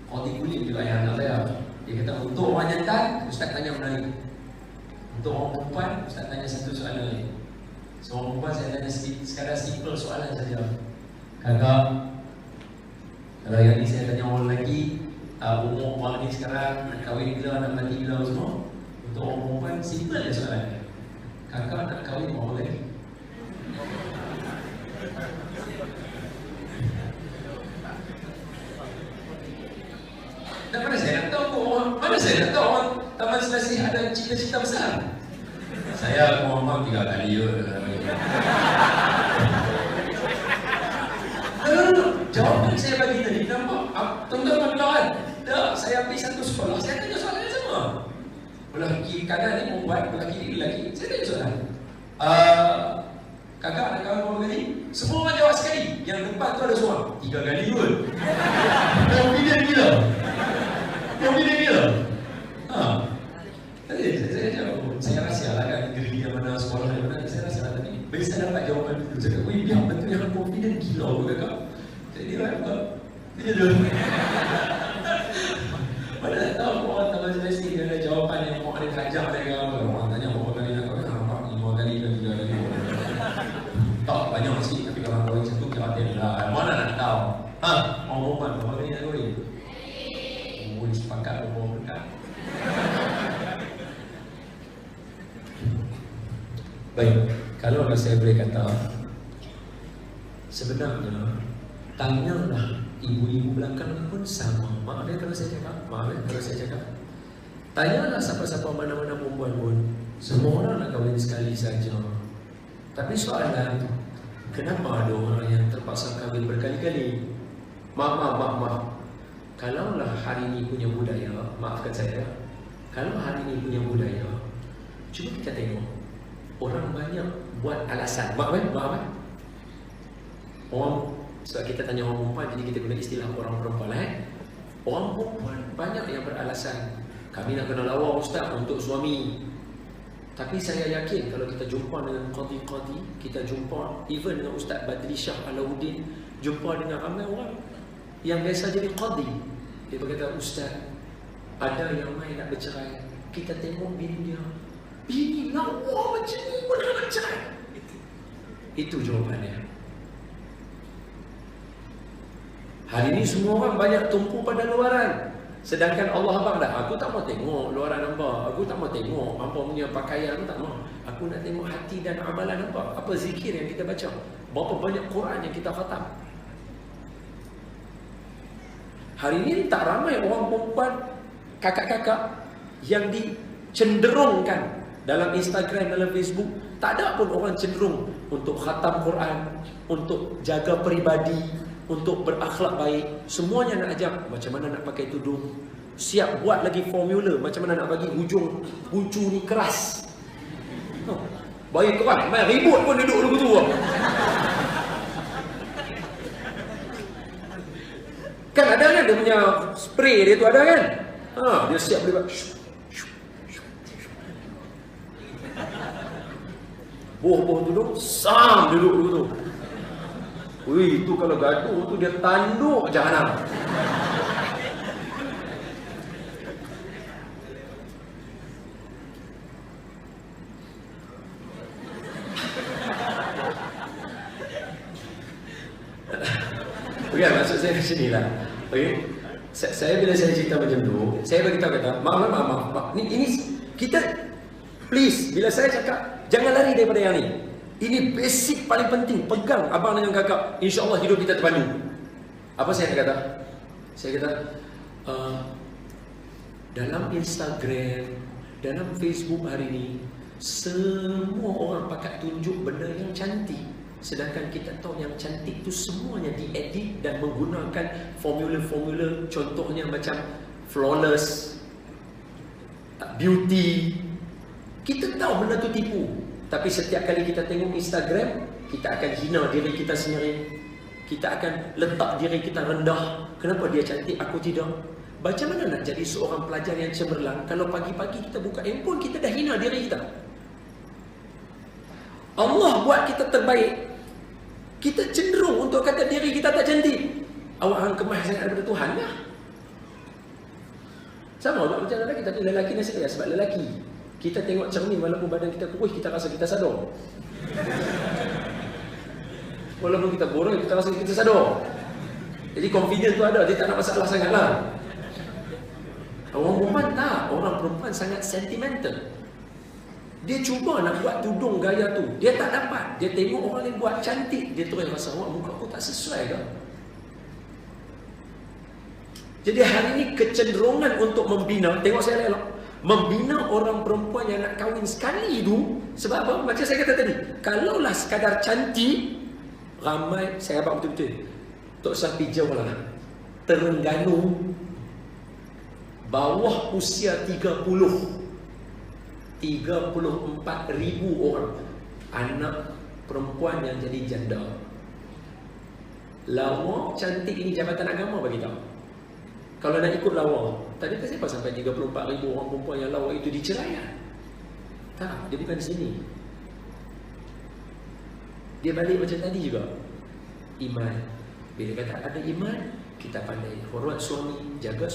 Qadi Kulit juga yang anak saya. Dia kata, untuk orang jantan, Ustaz tanya menarik. Untuk orang perempuan, Ustaz tanya satu soalan lagi. So orang perempuan saya tanya sekadar simple soalan saja. Kakak, kalau yang ni saya tanya orang lelaki, umur orang ni sekarang, nak kahwin bila, nak mati bila semua. Untuk orang perempuan, simple je soalan. Kakak nak kahwin orang lelaki? Mana saya nak tahu orang Taman Selasih ada cita-cita besar. Saya ngomong 3 kali je. Jawapan saya bagi tadi, nampak? Tuan-tuan kawan, tak, saya habis satu sekolah, saya tanya soalan yang sama. Belah kiri kanan ni perempuan, belah kiri lelaki. Saya tanya soalan. Kakak nak kawan berapa kali? Semua orang jawab sekali. Yang depan tu ada seorang 3 kali pun. Confident gila. Confident gila. Saya jawab, saya rasa lah kan negeri yang mana, sekolah yang mana, saya rasa lah tadi. Bila saya dapat jawapan itu, saya kata, biar betul yang confident gila pun kakak. Jadi dia apa? Dia dulu. Mana tak tahu orang Taman Selasih dia ada jawapan yang orang ada kajak dia apa. Orang tanya berapa kali nak kau nampak 5 kali ke 3 kali. Tak banyak sikit tapi kalau kau satu kira dia lah. Mana nak tahu? Orang perempuan berapa kali nak kau? Oh, sepakat berapa dekat. Baik, kalau saya boleh kata, sebenarnya tanyalah ibu-ibu belakang pun sama. Maaf kalau saya cakap, tanyalah siapa-siapa mana-mana perempuan pun, semua orang nak kahwin sekali saja. Tapi soalan, kenapa ada orang yang terpaksa kahwin berkali-kali? Maaf. Kalaulah hari ini punya budaya, maafkan saya, kalau hari ini punya budaya, cuba kita tengok, orang banyak buat alasan. Maaf. Orang, sebab kita tanya orang perempuan, jadi kita guna istilah orang perempuan. Orang perempuan banyak yang beralasan, kami nak kena lawa ustaz untuk suami. Tapi saya yakin kalau kita jumpa dengan qadi-qadi, kita jumpa even dengan Ustaz Badri Shah Alauddin, jumpa dengan ramai orang yang biasa jadi qadi, dia berkata, ustaz, ada yang main nak bercerai, kita tengok bini dia, bini lawa macam ni pun nak cerai. Itu jawapannya. Hari ini semua orang banyak tumpu pada luaran, sedangkan Allah abang dah, aku tak mau tengok luaran hamba, aku tak mau tengok hamba punya pakaian, aku tak mau. Aku nak tengok hati dan amalan hamba. Apa zikir yang kita baca, berapa banyak Quran yang kita khatam. Hari ini tak ramai orang perempuan, kakak-kakak yang dicenderungkan dalam Instagram, dalam Facebook. Tak ada pun orang cenderung untuk khatam Quran, untuk jaga peribadi, untuk berakhlak baik. Semuanya nak ajak macam mana nak pakai tudung, siap buat lagi formula macam mana nak bagi hujung bucu ni keras. Bagi keras, main ribut pun duduk dulu tu. Kan ada kan dia punya spray dia tu ada kan? Dia siap boleh buat. Boh tudung, sam duduk dulu tu. Wih, itu kalau gaduh tu dia tanduk jahanam. Okey, maksud saya di sini lah. Okey. Saya bila saya cerita macam tu, saya bagi tahu kata, maaf. Ini kita please, bila saya cakap jangan lari daripada yang ni. Ini basic paling penting. Pegang abang dengan kakak, insya-Allah hidup kita terpandu. Apa saya nak kata? Saya kata dalam Instagram, dalam Facebook hari ini, semua orang pakai tunjuk benda yang cantik. Sedangkan kita tahu yang cantik tu semuanya diedit dan menggunakan formula-formula, contohnya macam flawless, beauty. Kita tahu benda tu tipu. Tapi setiap kali kita tengok Instagram, kita akan hina diri kita sendiri. Kita akan letak diri kita rendah. Kenapa dia cantik, aku tidak? Macam mana nak jadi seorang pelajar yang cemerlang kalau pagi-pagi kita buka handphone, kita dah hina diri kita? Allah buat kita terbaik, kita cenderung untuk kata diri kita tak cantik. Awak hang kemas sangat daripada Tuhan lah. Sama juga macam lelaki, tapi lelaki nasib dia sebab lelaki. Kita tengok cermin walaupun badan kita kurus, kita rasa kita sadar. Walaupun kita borong, kita rasa kita sadar. Jadi confidence tu ada, dia tak nak masalah sangat lah. Orang perempuan tak, orang perempuan sangat sentimental. Dia cuba nak buat tudung gaya tu, dia tak dapat. Dia tengok orang lain buat cantik, dia terus rasa, awak muka aku tak sesuai ke? Jadi hari ini kecenderungan untuk membina, tengok saya elok, membina orang perempuan yang nak kahwin sekali itu, sebab apa? Macam saya kata tadi, kalaulah sekadar cantik, ramai, saya abang betul-betul, Tok Syafi jauh lah, Terengganu, bawah usia 34,000 orang anak perempuan yang jadi janda. Lawa cantik ini jabatan agama bagi tahu. Kalau nak ikut lawa, tadi kan siapa sampai 34,000 orang perempuan yang lawa itu diceraikan? Tak, dia bukan di sini. Dia balik macam tadi juga. Iman. Bila kata ada iman, kita pandai hormat suami, jaga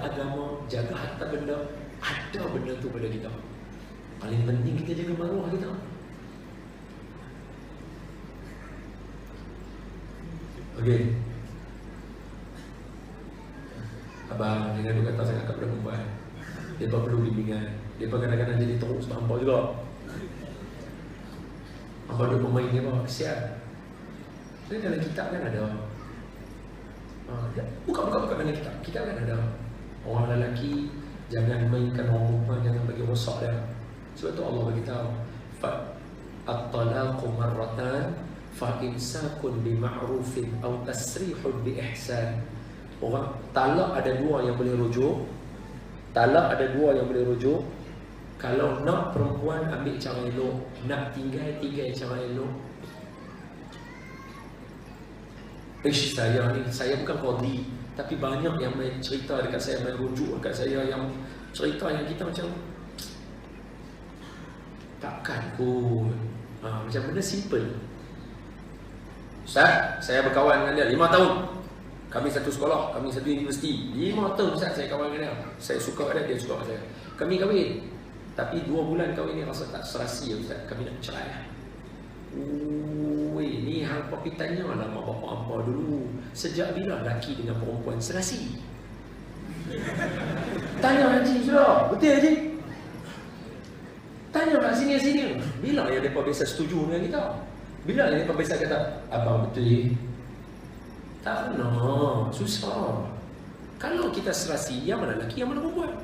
agama, jaga harta benda. Ada benda tu pada kita. Paling penting kita jaga maruah kita. Okey. Abang jangan duk kata sangat kepada perempuan. Dia perlu bimbingan. Dia kadang-kadang jadi terus hampa juga. Hampa duk pemain dia bawa kesian. Jadi dalam kitab kan ada. Buka dalam kitab. Kitab kan ada. Orang lelaki jangan mainkan orang perempuan, jangan bagi rosak dia. Sebab tu Allah bagi tahu, fa at-talaqu marratan fa imsakun bi ma'rufin aw tasrihun bi ihsan. Orang talak ada dua yang boleh rujuk. Talak ada dua yang boleh rujuk. Kalau nak perempuan ambil cara elok, nak tinggal cara elok. Saya bukan qadi, tapi banyak yang main cerita dekat saya, main rujuk dekat saya, yang cerita yang kita macam takkan pun. Macam benda simple. Ustaz, saya berkawan dengan dia 5 tahun. Kami satu sekolah, kami satu universiti. 5 tahun Ustaz saya kawan dengan dia. Saya suka dia, dia suka saya. Kami kahwin. Tapi 2 bulan kahwin ni rasa tak serasi Ustaz. Kami nak cerai. Ni hang papi tanya lah mak bapak hampa dulu. Sejak bila lelaki dengan perempuan serasi? Tanya Haji sudah. Betul Haji? Tanya kat sini. Bila yang mereka biasa setuju dengan kita? Bila yang mereka biasa kata, abang betul? Tak nak, susah. Kalau kita serasi, yang mana lelaki, yang mana perempuan?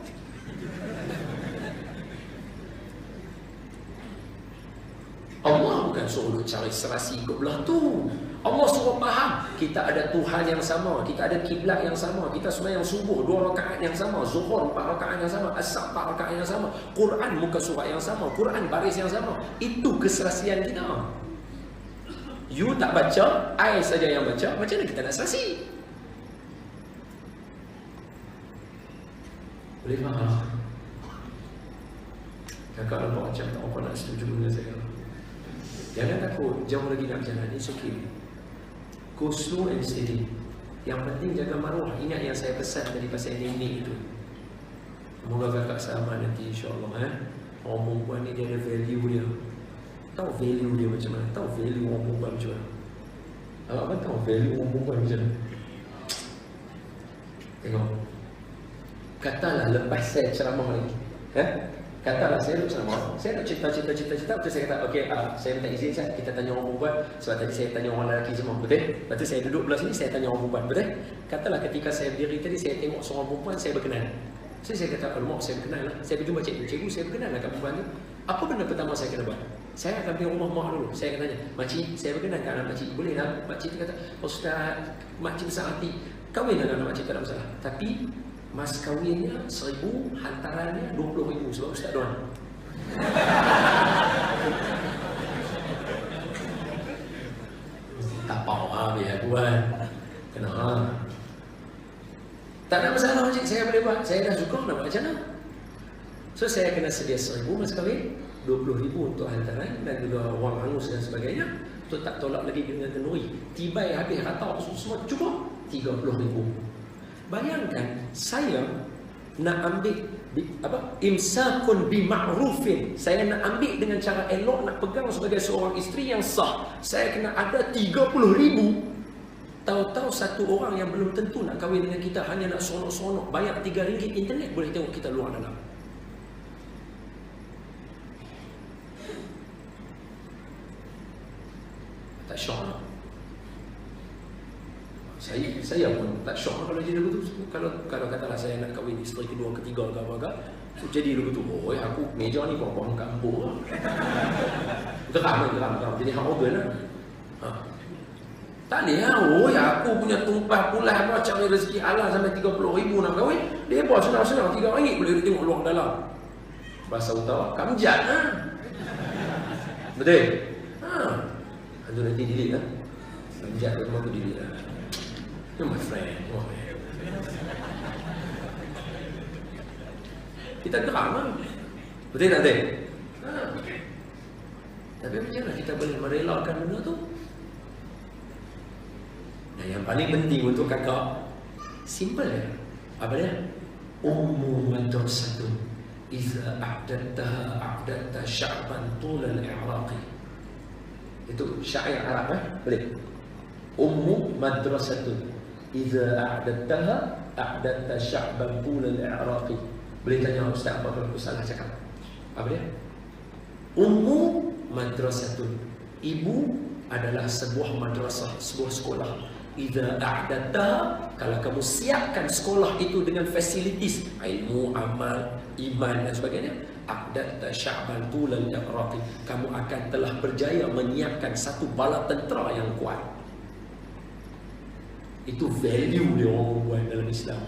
Allah bukan suruh cari serasi ke belah tu. Allah suruh faham, kita ada Tuhan yang sama, kita ada kiblat yang sama, kita sembahyang subuh 2 rakaat yang sama, zuhur 4 rakaat yang sama, asar 4 rakaat yang sama, Quran muka surat yang sama, Quran baris yang sama. Itu keserasian kita. You tak baca, I saja yang baca, macam mana kita nak serasi? Boleh faham? Kakak nampak macam tak apa nak setuju dengan saya. Jangan takut, jauh lagi nak berjalan. It's okay. Go slow and steady. Yang penting jaga maruah. Ingat yang saya pesan tadi pasal nenek itu. Semoga kakak sama nanti insyaAllah. Orang perempuan ni dia ada value dia. Tahu value dia macam mana? Tahu value orang perempuan macam mana? Apa tahu value orang perempuan macam mana? Tengok. Katalah lepas saya ceramah lagi. Katalah saya duduk ceramah, saya nak cerita. Lepas saya kata, okey, saya minta izin Ustaz, kita tanya orang perempuan. Sebab tadi saya tanya orang lelaki semua, betul? Lepas tu saya duduk belah sini, saya tanya orang perempuan, betul? Katalah ketika saya berdiri tadi, saya tengok seorang perempuan, saya berkenan. So saya kata, alamak, saya berkenan lah. Saya berjumpa cikgu, saya berkenan lah kat perempuan tu. Apa benda pertama saya kena buat? Saya akan pergi rumah mak dulu. Saya akan tanya, makcik, saya berkenan kat anak makcik? Boleh lah. Makcik tu kata, Ustaz, makcik besar hati. Kahwin lah anak makcik, tak ada masalah. Tapi mas kahwinnya 1,000, hantarannya 20,000 sebab Ustaz doan. Tak apa biar buat. Kena. Tak ada masalah makcik, saya boleh buat. Saya dah suka nak buat macam mana. So saya kena sedia 1,000 mas kahwin, 20,000 untuk hantaran dan juga wang hangus dan sebagainya. Untuk tak tolak lagi dengan kenduri. Tibai habis rata semua cukup 30,000. Bayangkan saya nak ambil imsakun bi ma'rufin. Saya nak ambil dengan cara elok, nak pegang sebagai seorang isteri yang sah. Saya kena ada 30,000. Tahu-tahu satu orang yang belum tentu nak kahwin dengan kita, hanya nak sonok-sonok bayar RM3 internet, boleh tengok kita luar dalam. Tak syok. Saya pun tak syok kalau jadi begitu. Kalau katalah saya nak kahwin isteri kedua, ketiga ke apa-apa, so, jadi begitu. Oh, aku meja ni buang kampung. Geram. Jadi hang organ lah. Tak boleh lah. Oh, aku punya tumpah pulai macam ni rezeki halal sampai 30,000 nak kahwin. Dia buat senang-senang RM3 boleh tengok luar dalam. Bahasa utara, kamjat lah. Betul? Itu nanti delete lah. Kamjat tu memang tu delete lah. You my friend. Oh, kita geram lah. Betul tak betul? Tapi macam mana kita boleh merelakan benda tu? Nah, yang paling penting untuk kakak, simple ya. Apa dia? Ummu madrasatun iza a'datta sya'ban tulal i'raqi. Itu syair Arab boleh. Ummu madrasatun iza a'datta sya'ban tulal i'raqi. Boleh tanya ustaz apa kalau aku salah cakap? Apa dia? Ummu madrasatun, ibu adalah sebuah madrasah, sebuah sekolah. Idza a'datta, kalau kamu siapkan sekolah itu dengan fasilitis ilmu, amal, iman dan sebagainya, a'datta sya'ban tulal i'raqi, kamu akan telah berjaya menyiapkan satu bala tentera yang kuat. Itu value dia orang buat dalam Islam.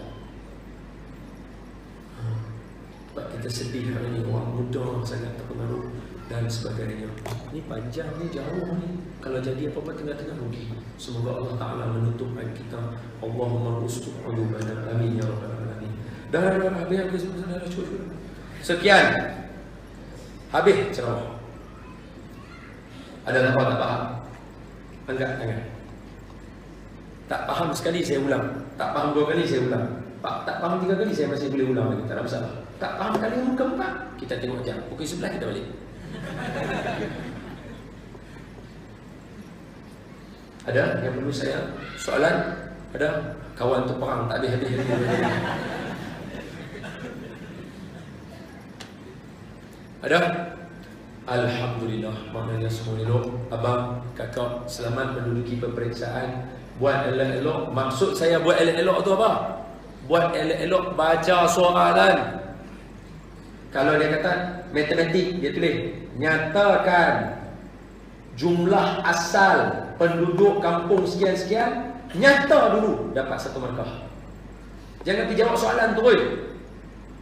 Sebab kita sedih hari ini, orang muda sangat terpengaruh dan sebagainya. Ini panjang, ni jauh ni. Kalau jadi apa-apa tengah-tengah rugi. Semoga Allah Ta'ala menutup aib kita. Allahumma ustur ulubana. Amin ya rabbal alamin. Dah habis cukup. Sekian. Habis ceramah. Ada apa tak faham? Angkat tangan. Tak faham sekali saya ulang. Tak faham 2 kali saya ulang. Tak faham 3 kali saya masih boleh ulang lagi. Tak ada masalah. Tak faham kali yang keempat, kita tengok jam. Pukul 11 kita balik. Ada yang perlu saya soalan? Ada? Kawan tu perang tak habis-habis. Ada? Alhamdulillah. Maknanya semua elok. Abang, kakak selamat menduduki peperiksaan. Buat elok-elok. Maksud saya buat elok-elok tu apa? Buat elok-elok baca soalan. Kalau dia kata matematik, dia tulis nyatakan jumlah asal penduduk kampung sekian-sekian, nyata dulu, dapat 1 markah. Jangan pergi jawab soalan terus.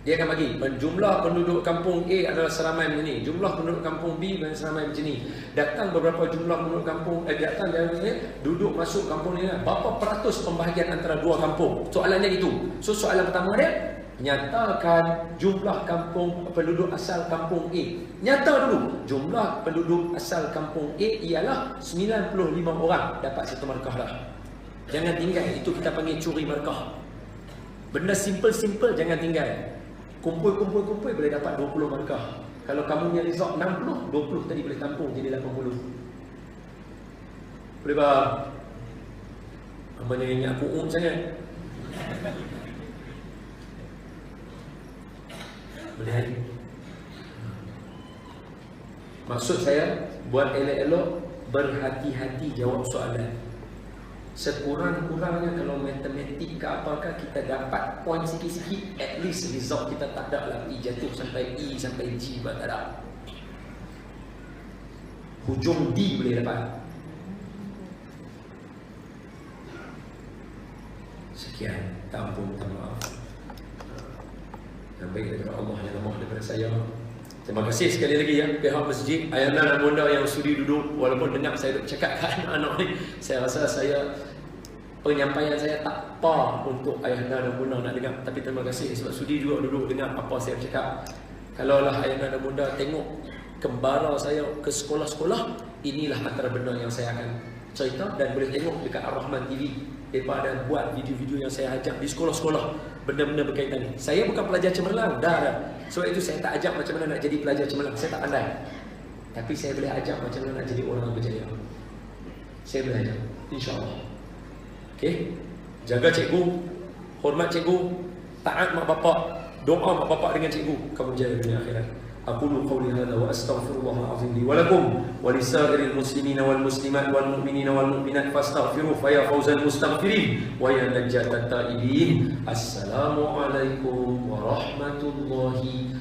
Dia akan bagi jumlah penduduk kampung A adalah seramai macam ni, jumlah penduduk kampung B adalah seramai macam ni. Datang beberapa jumlah penduduk kampung datang dari sini, duduk masuk kampung ni, berapa peratus pembahagian antara 2 kampung. Soalannya itu. So soalan pertama dia, nyatakan jumlah penduduk asal kampung A. Nyata dulu, jumlah penduduk asal kampung A ialah 95 orang, dapat 1 markah dah. Jangan tinggal, itu kita panggil curi markah. Benda simple-simple jangan tinggal. Kumpul boleh dapat 20 markah. Kalau kamu punya result 60, 20 tadi boleh tampung jadi 80. Boleh faham? Abang jangan ingat aku sangat. Boleh hari. Maksud saya, buat elok-elok, berhati-hati jawab soalan. Sekurang-kurangnya kalau matematik ke apakah kita dapat poin sikit-sikit, at least result kita tak ada lah jatuh sampai E sampai G pun tak ada. Hujung D boleh dapat. Sekian, ampun, minta maaf. Yang baik daripada Allah, yang lemah daripada saya. Terima kasih sekali lagi ya pihak masjid, ayahanda dan bunda yang sudi duduk. Walaupun dengar saya duk cakap ke anak-anak ni, saya rasa penyampaian saya tak apa untuk ayahanda dan bunda nak dengar. Tapi terima kasih sebab sudi juga duduk dengar apa saya cakap. Kalaulah ayahanda dan bunda tengok kembara saya ke sekolah-sekolah, inilah antara benda yang saya akan cerita. Dan boleh tengok dekat Ar-Rahman TV, mereka ada buat video-video yang saya ajak di sekolah-sekolah, benda-benda berkaitan ni. Saya bukan pelajar cemerlang, dah. Sebab itu saya tak ajak macam mana nak jadi pelajar cemerlang, saya tak pandai. Tapi saya boleh ajak macam mana nak jadi orang yang berjaya. Saya boleh ajak, insya-Allah. Okey, jaga cikgu, hormat cikgu, taat mak bapak, doa mak bapak dengan cikgu, kamu berjaya dunia akhirat. Aqulu qawli hadha wa astaghfirullahal azim li wa lakum wa lisa'iril muslimina wal muslimat wal mu'minina wal mu'minat fastaghfiruh fa ya fawzal mustaghfirin wa ya najatat taibin. Assalamu alaikum warahmatullahi